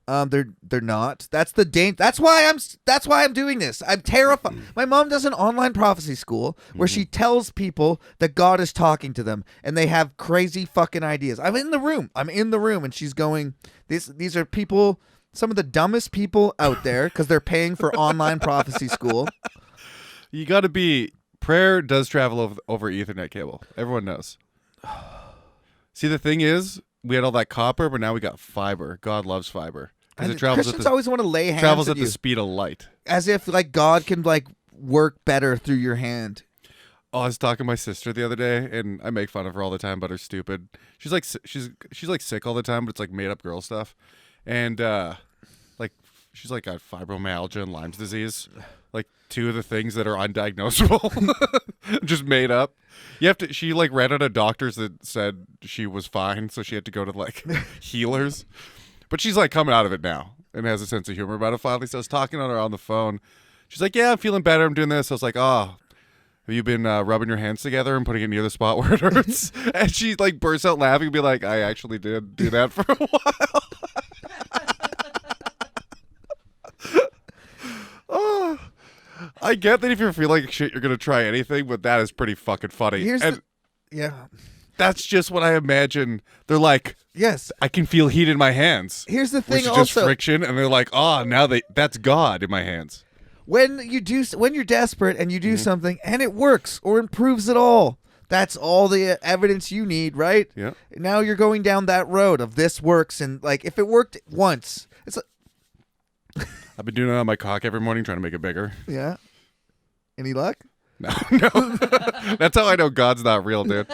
They're not. That's the That's why I'm doing this. I'm terrified. My mom does an online prophecy school where she tells people that God is talking to them, and they have crazy fucking ideas. I'm in the room, and she's going. These are people, some of the dumbest people out there, because they're paying for online prophecy school. You got to be. Prayer does travel over Ethernet cable. Everyone knows. See, the thing is, we had all that copper, but now we got fiber. God loves fiber. Because it travels Christians always want to lay hands travels at at the speed of light. as if like God can like work better through your hand. Oh, I was talking to my sister the other day, and I make fun of her all the time about her stupid. She's like she's like sick all the time, but it's like made up girl stuff, and like she's like got fibromyalgia and Lyme's disease, like two of the things that are undiagnosable, just made up. You have to. She like read at a doctor's that said she was fine, so she had to go to like healers. But she's like coming out of it now and has a sense of humor about it finally. So I was talking to her on the phone. She's like, "Yeah, I'm feeling better. I'm doing this." I was like, "Oh, have you been rubbing your hands together and putting it near the spot where it hurts?" And she like bursts out laughing and be like, "I actually did do that for a while." Oh, I get that if you're feeling like shit, you're gonna try anything, but that is pretty fucking funny. Yeah. That's just what I imagine. They're like, Yes. I can feel heat in my hands. Here's the Which thing. is just Also, friction, and they're like, oh, now that's God in my hands. when you're desperate and you do something and it works or improves at all, that's all the evidence you need, right? Yeah. Now you're going down that road of this works, and like if it worked once, it's I've been doing it on my cock every morning, trying to make it bigger. yeah. Any luck? No. That's how I know God's not real, dude.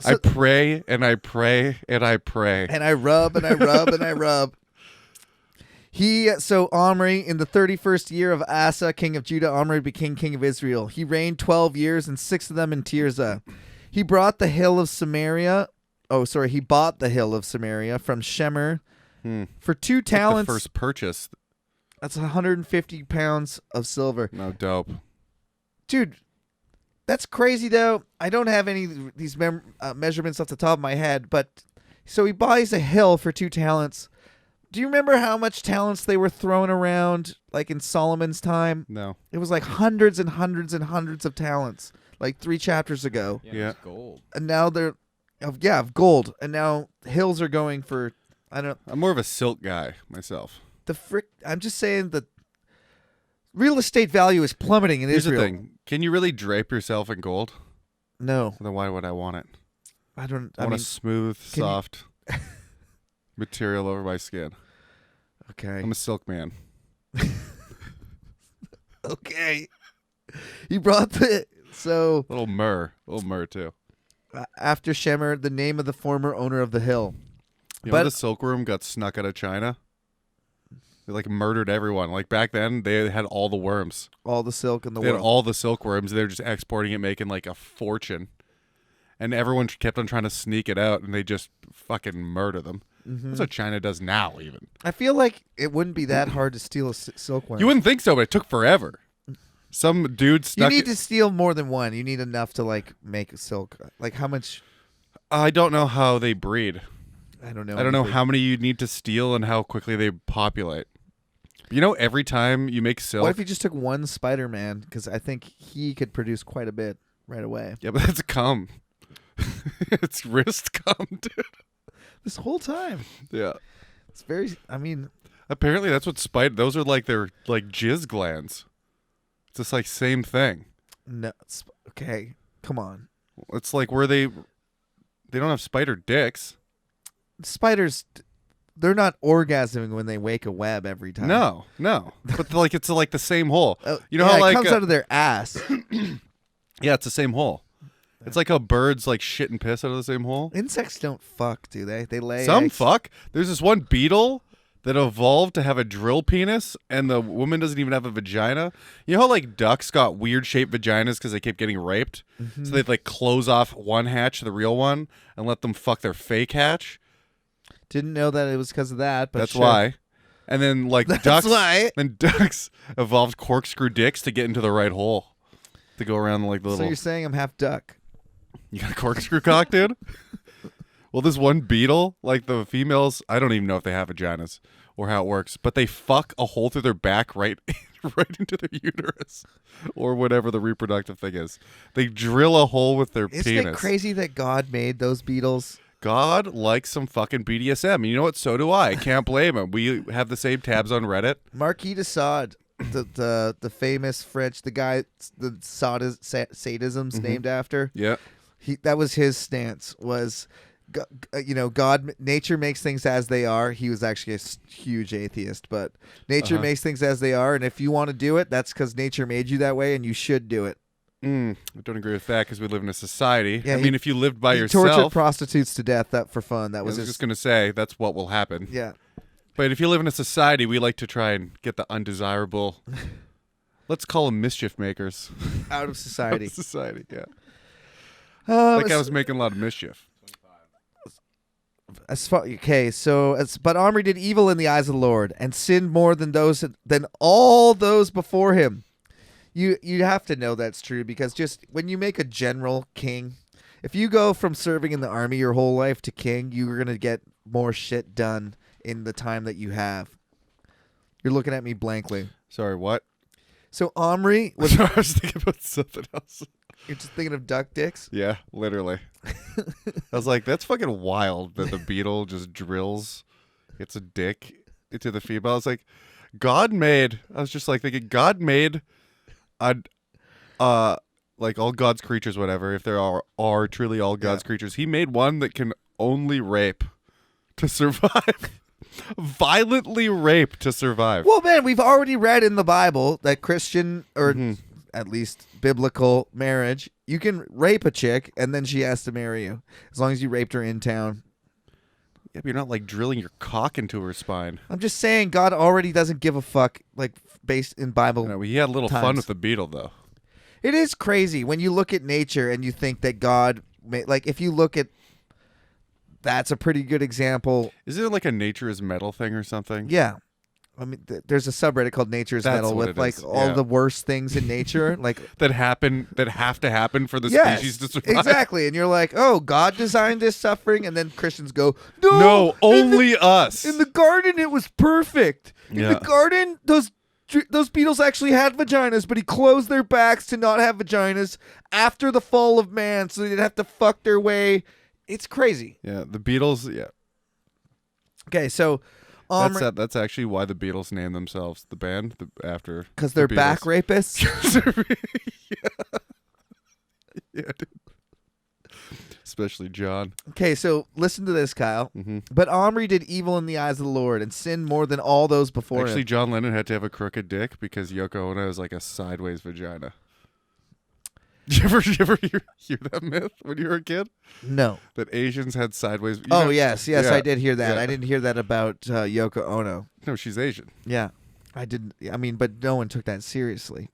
I pray and I pray and I pray. And I rub and I rub and I rub. So Omri, in the 31st year of Asa, king of Judah, Omri became king of Israel. He reigned 12 years, and 6 of them in Tirzah. He bought the hill of Samaria from Shemer for 2 talents. The first purchase. That's 150 pounds of silver. No, dope. Dude, that's crazy, though. I don't have any of these measurements off the top of my head, but so he buys a hill for 2 talents. Do you remember how much talents they were throwing around, like in Solomon's time? No. It was like hundreds and hundreds and hundreds of talents, like 3 chapters ago. Yeah. It's gold. And now they're, of gold. And now hills are going for, I don't know. I'm more of a silk guy myself. I'm just saying that real estate value is plummeting in Here's Israel. the thing. Can you really drape yourself in gold? No, Then why would I want it? I don't. I want a smooth, can you- soft material over my skin. Okay. I'm a silk man. Okay. He brought Little myrrh too. after Shemer, the name of the former owner of the hill. You know, the silkworm got snuck out of China. They like murdered everyone. Like back then, they had all the worms. All the silk in the They had world. all the silkworms. They were just exporting it, making like a fortune. And everyone kept on trying to sneak it out, and they just fucking murder them. That's what China does now, even. I feel like it wouldn't be that hard to steal a silkworm. You wouldn't think so, but it took forever. Some dude You stuck need it. to steal more than one. You need enough to like make silk. Like how much? I don't know how they breed. I don't know. I don't know anything. how many you need to steal and how quickly they populate. You know, every time you make silk. What if you just took one Spider-Man? Because I think he could produce quite a bit right away. Yeah, but that's cum. It's wrist cum, dude. This whole time, Yeah. it's very. I mean, Apparently, that's what those are like their like jizz glands. It's just like same thing. no. Okay, come on. It's like where they don't have spider dicks. Spiders, they're not orgasming when they wake a web every time. No. But like it's like the same hole. You know yeah, how like it comes out of their ass. yeah, it's the same hole. It's like how birds like shit and piss out of the same hole. Insects don't fuck, do they? They lay Some eggs. fuck. There's this one beetle that evolved to have a drill penis, and the woman doesn't even have a vagina. You know how like ducks got weird shaped vaginas because they kept getting raped, so they'd like close off one hatch to the real one and let them fuck their fake hatch. Didn't know that it was because of that, but That's sure. why. And then like That's ducks, why. then ducks evolved corkscrew dicks to get into the right hole to go around like the So little. you're saying I'm half duck? You got a corkscrew cock, dude? Well, this one beetle, like the females, I don't even know if they have vaginas or how it works, but they fuck a hole through their back right into their uterus or whatever the reproductive thing is. They drill a hole with their Isn't penis. it crazy that God made those beetles? God likes some fucking BDSM. And you know what? So do I. I can't blame him. We have the same tabs on Reddit. Marquis de Sade, the famous French, the guy the sadism's named after. Yeah. That was his stance. Was God, nature makes things as they are. He was actually a huge atheist, but nature makes things as they are, and if you want to do it, that's because nature made you that way, and you should do it. I don't agree with that because we live in a society. Yeah, I mean, if you lived by he yourself, tortured prostitutes to death for fun. That I was was his. just gonna say that's what will happen. Yeah. But if you live in a society, we like to try and get the undesirable. Let's call them mischief makers. Out of society. Out of society, yeah. Um, That guy was making a lot of mischief. But Omri did evil in the eyes of the Lord and sinned more than all those before him. You have to know that's true because just when you make a general king, if you go from serving in the army your whole life to king, you're gonna get more shit done in the time that you have. You're looking at me blankly. Sorry, what? So Omri was. I was thinking about something else. You're just thinking of duck dicks. Yeah, literally. I was like, that's fucking wild that the beetle just drills its a dick into the female. I was like, I was just like thinking, God made like all God's creatures, whatever, if there are truly all God's creatures, he made one that can only rape to survive. Violently rape to survive. Well, man, we've already read in the Bible that Christian or at least biblical marriage, you can rape a chick and then she has to marry you as long as you raped her in town. Yeah, but you're not like drilling your cock into her spine. I'm just saying God already doesn't give a fuck, like based in Bible. No, he had a little fun times. with the beetle, though. It is crazy when you look at nature and you think that God like if you look at that's a pretty good example. Is there like a nature is metal thing or something? Yeah. I mean, there's a subreddit called Nature's That's Metal what with it like is. all Yeah. the worst things in nature, like that have to happen for the yes, species to survive. exactly. And you're like, oh, God designed this suffering, and then Christians go, No, only us. In the garden, it was perfect. In Yeah. the garden, those beetles actually had vaginas, but he closed their backs to not have vaginas after the fall of man, so they'd have to fuck their way. It's crazy. Yeah, the Beatles. Yeah, Okay, so that's actually why the Beatles named themselves the band after because they're the back Beatles. rapists. yeah, dude. Especially John. Okay, so listen to this, Kyle. Mm-hmm. But Omri did evil in the eyes of the Lord and sinned more than all those before Actually, him. John Lennon had to have a crooked dick because Yoko Ono is like a sideways vagina. Did you ever hear that myth when you were a kid? No. That Asians had sideways. Yes, Yeah. I did hear that. Yeah. I didn't hear that about Yoko Ono. No, she's Asian. Yeah, I didn't. I mean, but no one took that seriously.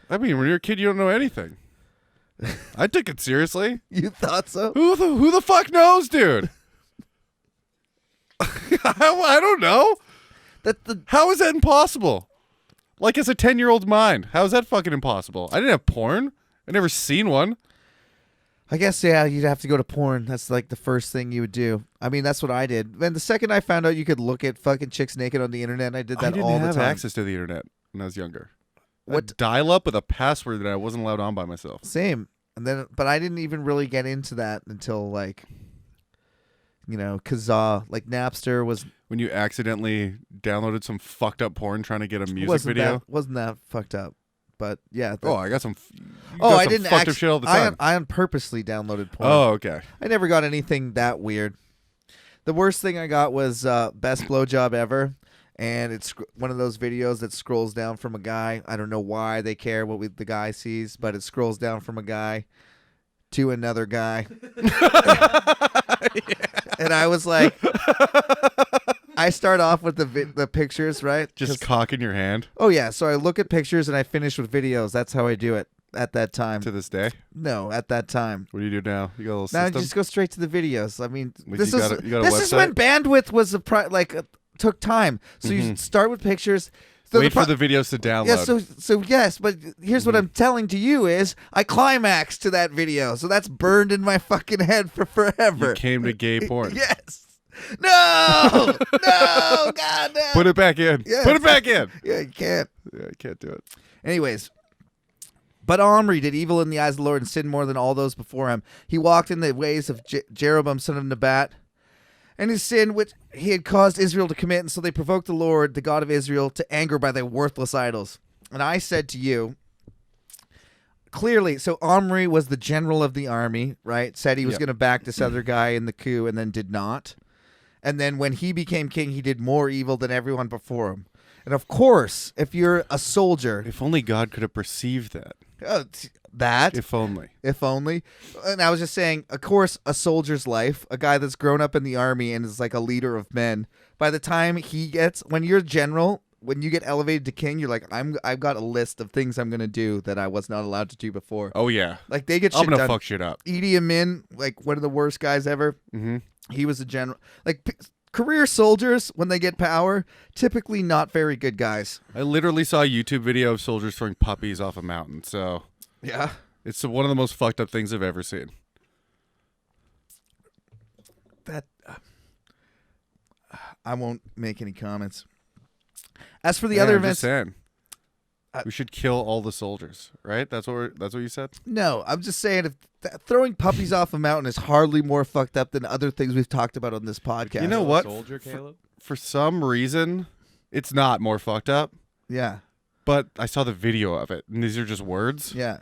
I mean, when you're a kid, you don't know anything. I took it seriously. You thought so? Who the fuck knows, dude? I don't know. How is that impossible? Like, as a 10-year-old mind, how is that fucking impossible? I didn't have porn. I never seen one. I guess, yeah, you'd have to go to porn. That's like the first thing you would do. I mean, that's what I did. Then the second I found out you could look at fucking chicks naked on the internet, I did that I didn't all the have time. access to the internet when I was younger. What? Dial-up with a password that I wasn't allowed on by myself. Same. And then, but I didn't even really get into that until like, Kazaa. Like Napster was. When you accidentally downloaded some fucked up porn trying to get a music video. Wasn't that fucked up? But yeah. I got some. I didn't fucked up shit all the time. I unpurposely downloaded porn. Oh, okay. I never got anything that weird. The worst thing I got was best blowjob ever, and it's one of those videos that scrolls down from a guy. I don't know why they care what the guy sees, but it scrolls down from a guy to another guy. And I was like, I start off with the pictures, right? Just cock in your hand Oh yeah, so I look at pictures and I finish with videos. That's how I do it at that time. to this day. No, at that time. What do you do now? You got a little Now I system? just go straight to the videos. I mean, Wait, this you is got a this is when website? bandwidth was took time. So you start with pictures. So Wait pro- for the videos to download. Yeah, so yes, but here's what I'm telling to you is I climaxed to that video, so that's burned in my fucking head for forever. You came to gay porn. Yes. No, no, God, no. Put it back in. Yes. Put it back in. Yeah, you can't. Yeah, I can't do it. Anyways, but Omri did evil in the eyes of the Lord and sinned more than all those before him. He walked in the ways of Jeroboam, son of Nebat, and his sin which he had caused Israel to commit, and so they provoked the Lord, the God of Israel, to anger by their worthless idols. And I said to you, clearly, so Omri was the general of the army, right? Said he was Yep. going to back this other guy in the coup and then did not. And then when he became king, he did more evil than everyone before him. And of course, if you're a soldier, If only God could have perceived that. that, If only. if only. And I was just saying, of course, a soldier's life, a guy that's grown up in the army and is like a leader of men, by the time he gets, when you're general, when you get elevated to king, you're like, I've got a list of things I'm going to do that I was not allowed to do before. Oh, yeah. Like they get I'm shit going to done. fuck shit up. Idi Amin, like one of the worst guys ever. Mm-hmm. He was a general. Like career soldiers, when they get power, typically not very good guys. I literally saw a YouTube video of soldiers throwing puppies off a mountain, so Yeah. it's one of the most fucked up things I've ever seen. That I won't make any comments. As for the other I'm events, just saying. I- We should kill all the soldiers, right? That's what you said? no, I'm just saying if throwing puppies off a mountain is hardly more fucked up than other things we've talked about on this podcast. You know Kill a what? Soldier, Caleb. For some reason, it's not more fucked up, Yeah, but I saw the video of it, and these are just words, yeah.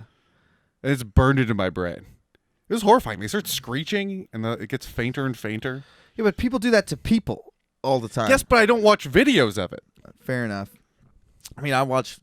and it's burned into my brain. It was horrifying. They start screeching, and it gets fainter and fainter. Yeah, but people do that to people all the time. Yes, but I don't watch videos of it. Fair enough. I mean, I've watched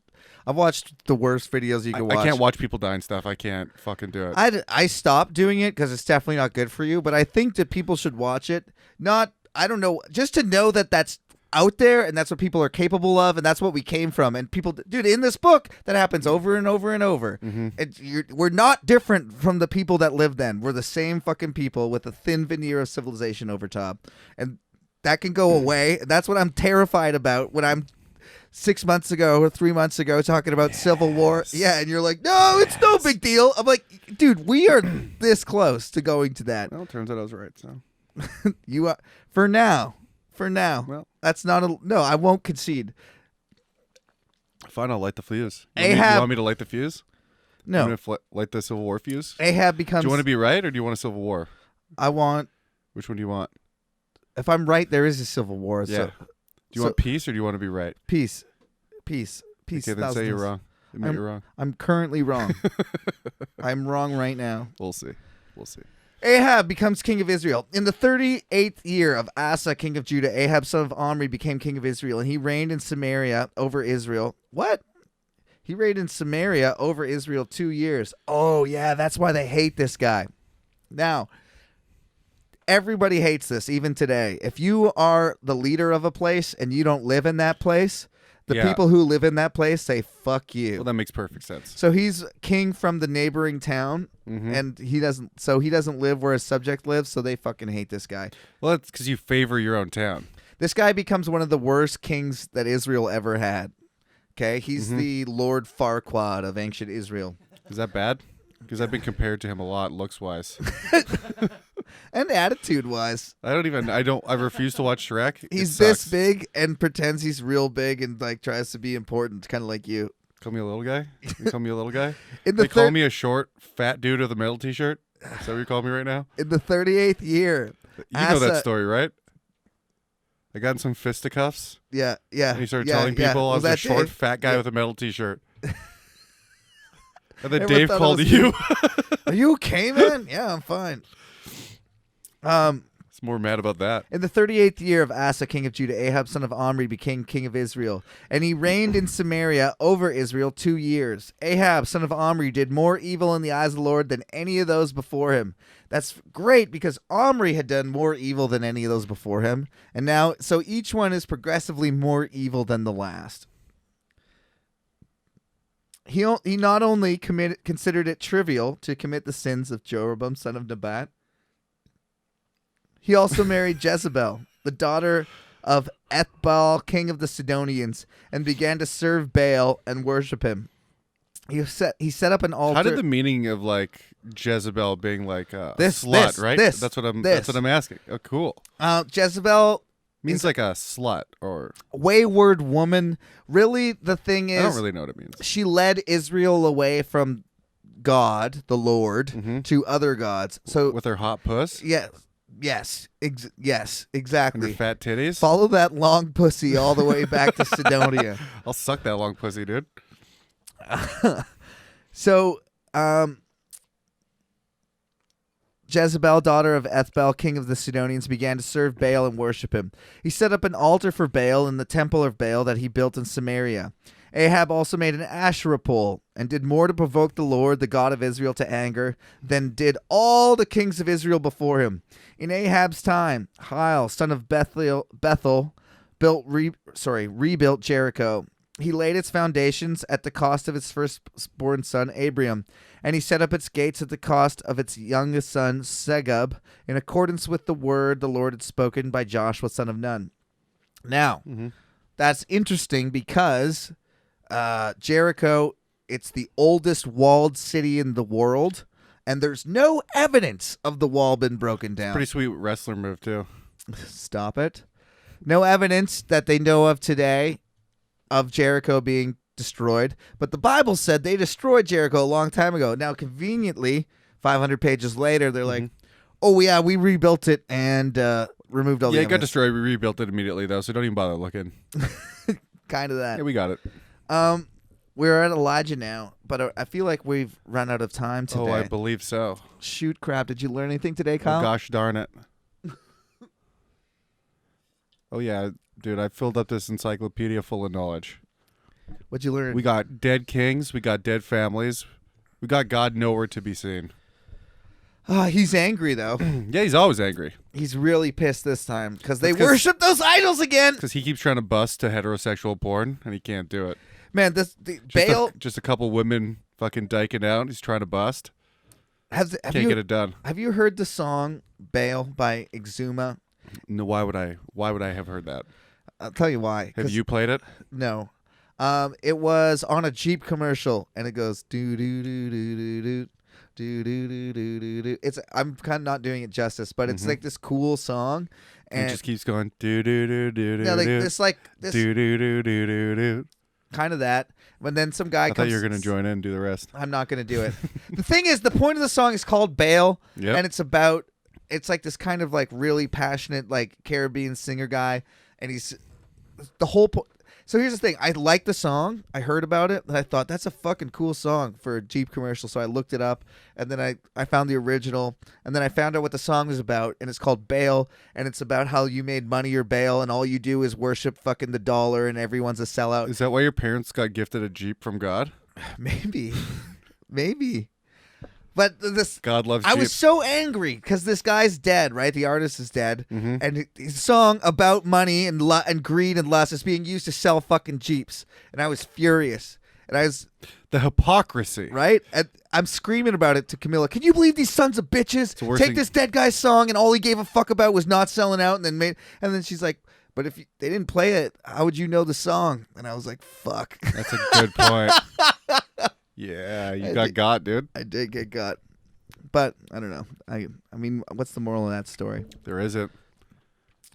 the worst videos you can watch. I can't watch people die and stuff. I can't fucking do it. I stopped doing it because it's definitely not good for you. But I think that people should watch it. Not, I don't know, just to know that that's out there and that's what people are capable of and that's what we came from. And people, dude, in this book, that happens over and over and over. Mm-hmm. We're not different from the people that lived then. We're the same fucking people with a thin veneer of civilization over top, and that can go away. That's what I'm terrified about when I'm 6 months ago or 3 months ago talking about Civil War. Yeah, and you're like, no, it's no big deal. I'm like, dude, we are this close to going to that. Well, it turns out I was right. So You are, for now. Well. That's not a no. I won't concede. fine, I'll light the fuse. You Ahab- want me to light the fuse? You No, want me to light the Civil War fuse? Ahab becomes. Do you want to be right, or do you want a Civil War? I want. Which one do you want? If I'm right, there is a Civil War. Yeah. So Do you want peace, or do you want to be right? peace. Okay, then say you're wrong. Admit you're wrong. I'm currently wrong. I'm wrong right now. We'll see. We'll see. Ahab becomes king of Israel. In the 38th year of Asa, king of Judah, Ahab, son of Omri, became king of Israel, and he reigned in Samaria over Israel. What? He reigned in Samaria over Israel 2 years. Oh, yeah, that's why they hate this guy. Now, everybody hates this, even today. If you are the leader of a place and you don't live in that place, the Yeah. people who live in that place say, fuck you. Well, that makes perfect sense. So he's king from the neighboring town, Mhm. and he doesn't live where his subject lives, so they fucking hate this guy. Well, that's because you favor your own town. This guy becomes one of the worst kings that Israel ever had. Okay, he's the Lord Farquaad of ancient Israel. Is that bad? Because I've been compared to him a lot, looks wise. And attitude-wise, I refuse to watch Shrek. It he's this sucks. big and pretends he's real big and like tries to be important, kind of like you. Call me a little guy? You call me a little guy? In the They call me a short, fat dude with a metal t-shirt? Is that what you call me right now? in the 38th year, You know that Asa- story, right? I got in some fisticuffs, yeah, and he started yeah, telling yeah. people I was a that short, day? fat guy Yeah. with a metal t-shirt. And then Everyone Dave thought it called was you. Are you okay, man? Yeah, I'm fine. It's more mad about that. In the 38th year of Asa, king of Judah, Ahab, son of Omri, became king of Israel, and he reigned in Samaria over Israel 2 years. Ahab, son of Omri, did more evil in the eyes of the Lord than any of those before him. That's great because Omri had done more evil than any of those before him, and now, so each one is progressively more evil than the last. He not only considered it trivial to commit the sins of Jeroboam, son of Nebat, he also married Jezebel, the daughter of Ethbaal, king of the Sidonians, and began to serve Baal and worship him. He set up an altar. How did the meaning of like Jezebel being like This, slut, this, right? this, that's what I'm. this. That's what I'm asking. Oh, cool. Jezebel Means like a slut or wayward woman. Really, the thing is, I don't really know what it means. she led Israel away from God, the Lord, Mhm. to other gods. So With her hot puss yes, yes, and exactly. her fat titties. Follow that long pussy all the way back to Sidonia. I'll suck that long pussy, dude. So, Jezebel, daughter of Ethbaal, king of the Sidonians, began to serve Baal and worship him. He set up an altar for Baal in the temple of Baal that he built in Samaria. Ahab also made an Asherah pole and did more to provoke the Lord, the God of Israel, to anger than did all the kings of Israel before him. In Ahab's time, R.U.L.E, son of Bethel rebuilt Jericho. He laid its foundations at the cost of its firstborn son, Abiram, and he set up its gates at the cost of its youngest son, Segub, in accordance with the word the Lord had spoken by Joshua, son of Nun. Now, that's interesting because Jericho, it's the oldest walled city in the world, and there's no evidence of the wall being broken down. Pretty sweet wrestler move too. Stop it. No evidence that they know of today of Jericho being destroyed, but the Bible said they destroyed Jericho a long time ago. Now, conveniently, 500 pages later, they're like, oh yeah, we rebuilt it and removed all the Yeah, it got evidence. destroyed. We rebuilt it immediately though, so don't even bother looking. Kind of that. Yeah, we got it. We're at Elijah now, but I feel like we've run out of time today. Oh, I believe so. Shoot crap. Did you learn anything today, Oh, Kyle? gosh darn it. Oh yeah, dude, I filled up this encyclopedia full of knowledge. What'd you learn? We got dead kings, we got dead families, we got God nowhere to be seen. He's angry, though. Yeah, he's always angry He's really pissed this time because they That's 'cause- worship those idols again. because he keeps trying to bust to heterosexual porn and he can't do it. Man, Baal Just a couple women fucking diking out. He's trying to bust. have Can't you get it done. have you heard the song "Baal" by Exuma? No, why would I? Why would I have heard that? I'll tell you why. Have 'Cause- you played it? No. It was on a Jeep commercial, and it goes do do do do do do do do do do do do. It's I'm kind of not doing it justice, but it's like this cool song, And and it just keeps going do do do do do yeah, like do this do do do do do do. kind of that. But then some guy I comes. thought you were gonna join in and do the rest. I'm not gonna do it. The thing is, the point of the song is called Baal, Yep. and it's like this kind of like really passionate like Caribbean singer guy, and he's the whole point. So here's the thing. I like the song. I heard about it, and I thought that's a fucking cool song for a Jeep commercial. So I looked it up, and then I found the original, and then I found out what the song is about, and it's called Baal, and it's about how you made money your bail, and all you do is worship fucking the dollar, and everyone's a sellout. Is that why your parents got gifted a Jeep from God? Maybe, maybe. But this, God loves I Jeeps. was so angry because this guy's dead, right? The artist is dead, Mm-hmm. and his song about money and and greed and lust is being used to sell fucking Jeeps, and I was furious. And I was The hypocrisy. right, and I'm screaming about it to Camilla. Can you believe these sons of bitches the worst take thing- this dead guy's song and all he gave a fuck about was not selling out, and then she's like, "But if they didn't play it, how would you know the song?" And I was like, "Fuck." That's a good point. Yeah, you got, dude. I did get got, but I don't know. I mean, what's the moral of that story? There isn't.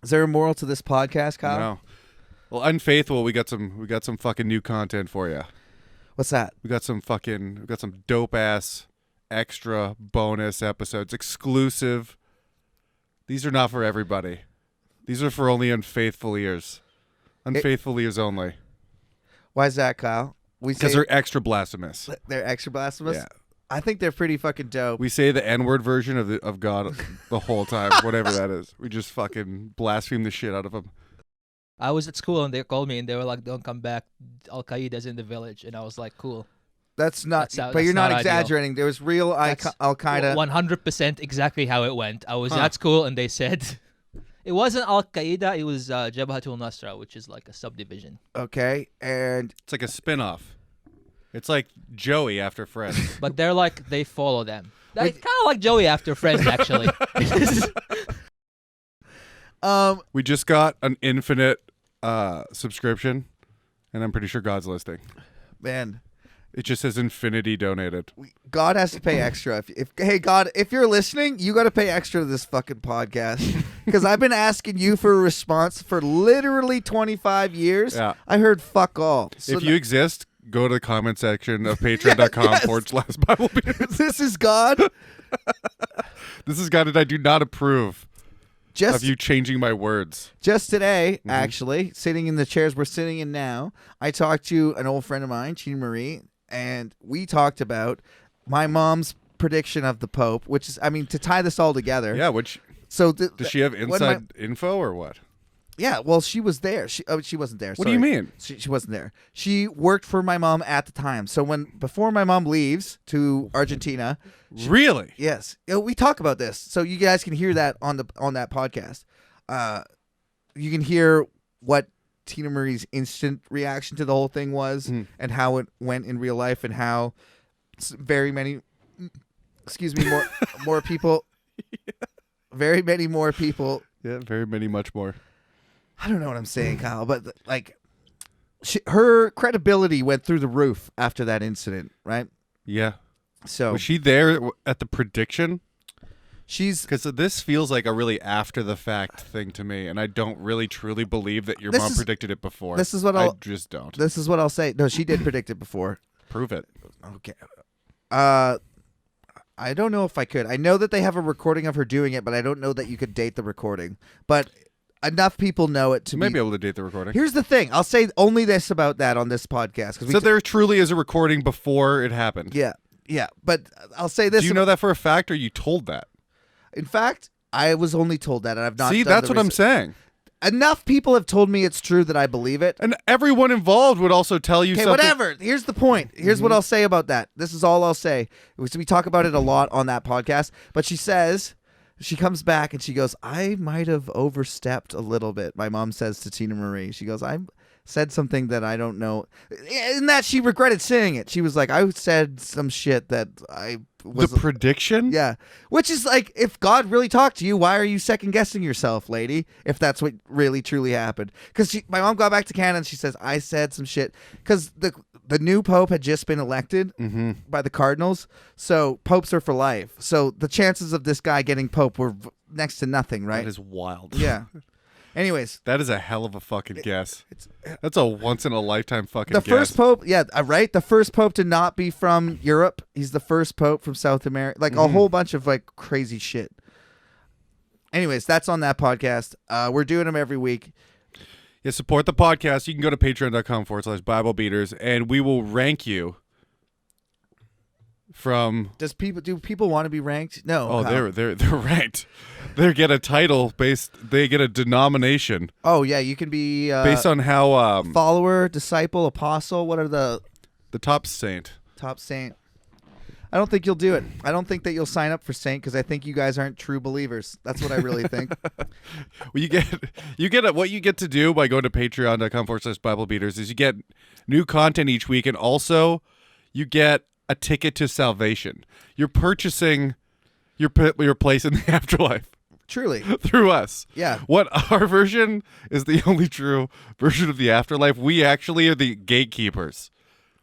Is there a moral to this podcast, Kyle? No. Well, Unfaithful, we got some fucking new content for you. What's that? We got some dope ass extra bonus episodes, exclusive. These are not for everybody. These are for only unfaithful ears. Unfaithful ears only. Why is that, Kyle? Because they're extra blasphemous. they're extra blasphemous. Yeah. I think they're pretty fucking dope. We say the N-word version of God the whole time, whatever that is. We just fucking blaspheme the shit out of them. I was at school and they called me and they were like, "Don't come back. Al Qaeda's in the village." And I was like, "Cool." That's not. That's but you're not not ideal. exaggerating. There was real Al Qaeda. 100% exactly how it went. I was at school and they said it wasn't Al Qaeda. It was Jabhatul Nusra, which is like a subdivision. Okay, and It's like a spin-off. It's like Joey after Friends. But they're like they follow them. Kind of like Joey after Friends, actually. We just got an infinite subscription, and I'm pretty sure God's listening. Man, It just says infinity donated. God has to pay extra. If hey God, if you're listening, you got to pay extra to this fucking podcast because I've been asking you for a response for literally 25 years. Yeah. I heard fuck all. So If you exist, go to the comment section of patreon.com/Bible Beaters. this is God. This is God, and I do not approve Just of you changing my words. Just today, actually, sitting in the chairs we're sitting in now, I talked to an old friend of mine, Tina Marie, and we talked about my mom's prediction of the Pope, which is, I mean, to tie this all together. Yeah, which So does she have when inside info or what? Yeah, well, she was there. She wasn't there. What do you mean? She wasn't there. She worked for my mom at the time. So before my mom leaves to Argentina, Really? yes, we talk about this. So you guys can hear that on that podcast. You can hear what Tina Marie's instant reaction to the whole thing was, and how it went in real life, and how very many, more people, very many more people. Yeah, very many, much more. I don't know what I'm saying, Kyle, but like, her credibility went through the roof after that incident, right? Yeah. So Was she there at the prediction? she's Because this feels like a really after-the-fact thing to me, and I don't really truly believe that your This mom is- predicted it before. this is what I I'll- just don't. This is what I'll say. No, she did predict it before. Prove it. Okay. I don't know if I could. I know that they have a recording of her doing it, but I don't know that you could date the recording. But enough people know it to You might be. be able to date the recording. Here's the thing. I'll say only this about that on this podcast. 'Cause So there truly is a recording before it happened. yeah. But I'll say this. Do you know that for a fact, or you told that? In fact, I was only told that, and I've not. See, done that's the what I'm research. saying. Enough people have told me it's true that I believe it. And everyone involved would also tell you Okay, something. whatever. Here's the point. Here's what I'll say about that. This is all I'll say. We talk about it a lot on that podcast. But she says, she comes back and she goes, I might have overstepped a little bit. My mom says to Tina Marie, she goes, I said something that I don't know. In that she regretted saying it. She was like, I said some shit that I was. The prediction? Yeah. Which is like, if God really talked to you, why are you second guessing yourself, lady? If that's what really truly happened. Because my mom got back to Canada and she says, I said some shit. Because the new Pope had just been elected by the Cardinals. So popes are for life. So the chances of this guy getting Pope were next to nothing, right? That is wild. Yeah. Anyways. That is a hell of a fucking guess. That's a once-in-a-lifetime fucking The guess. first Pope, yeah, right? The first Pope to not be from Europe. He's the first Pope from South America. Like a whole bunch of like crazy shit. Anyways, that's on that podcast. We're doing them every week. Yeah, support the podcast. You can go to patreon.com/Bible Beaters, and we will rank you from... Do people want to be ranked? No. Oh, Kyle. they're ranked. They get a title they get a denomination Oh yeah, you can be based on how follower, disciple, apostle. What are the the top saint. top saint? I don't think you'll do it. I don't think that you'll sign up for saint because I think you guys aren't true believers. That's what I really think. Well, what you get to do by going to patreon.com/Bible Beaters is you get new content each week, and also you get a ticket to salvation. You're purchasing your place in the afterlife Truly. through us. Yeah. What our version is the only true version of the afterlife. We actually are the gatekeepers.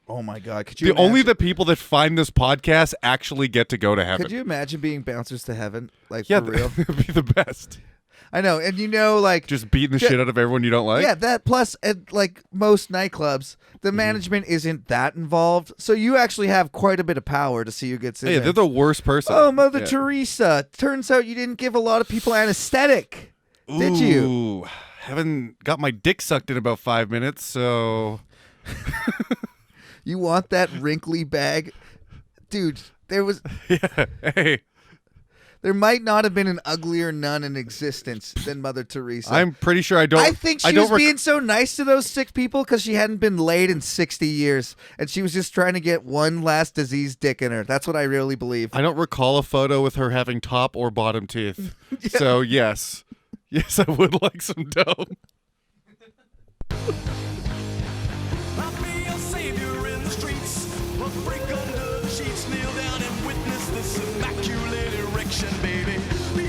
Oh my God. Could you Only imagine- the people that find this podcast actually get to go to heaven. Could you imagine being bouncers to heaven? Like Yeah, for real? that'd be the best. I know. And you know, like Just beating the shit out of everyone you don't like. yeah, that plus at like most nightclubs, the management isn't that involved. So you actually have quite a bit of power to see who gets in Hey, there. they're the worst person. Oh, Mother Yeah. Teresa. Turns out you didn't give a lot of people anesthetic. Did you? Ooh, haven't got my dick sucked in about 5 minutes, so You want that wrinkly bag? Dude, yeah. Hey, there might not have been an uglier nun in existence than Mother Teresa. I'm pretty sure I don't. I think she don't was being so nice to those sick people because she hadn't been laid in 60 years. And she was just trying to get one last diseased dick in her. That's what I really believe. I don't recall a photo with her having top or bottom teeth. So yes, I would like some dough. I'll be your savior in the streets. We'll break under the sheets, kneel down and witness this immaculate erection, baby.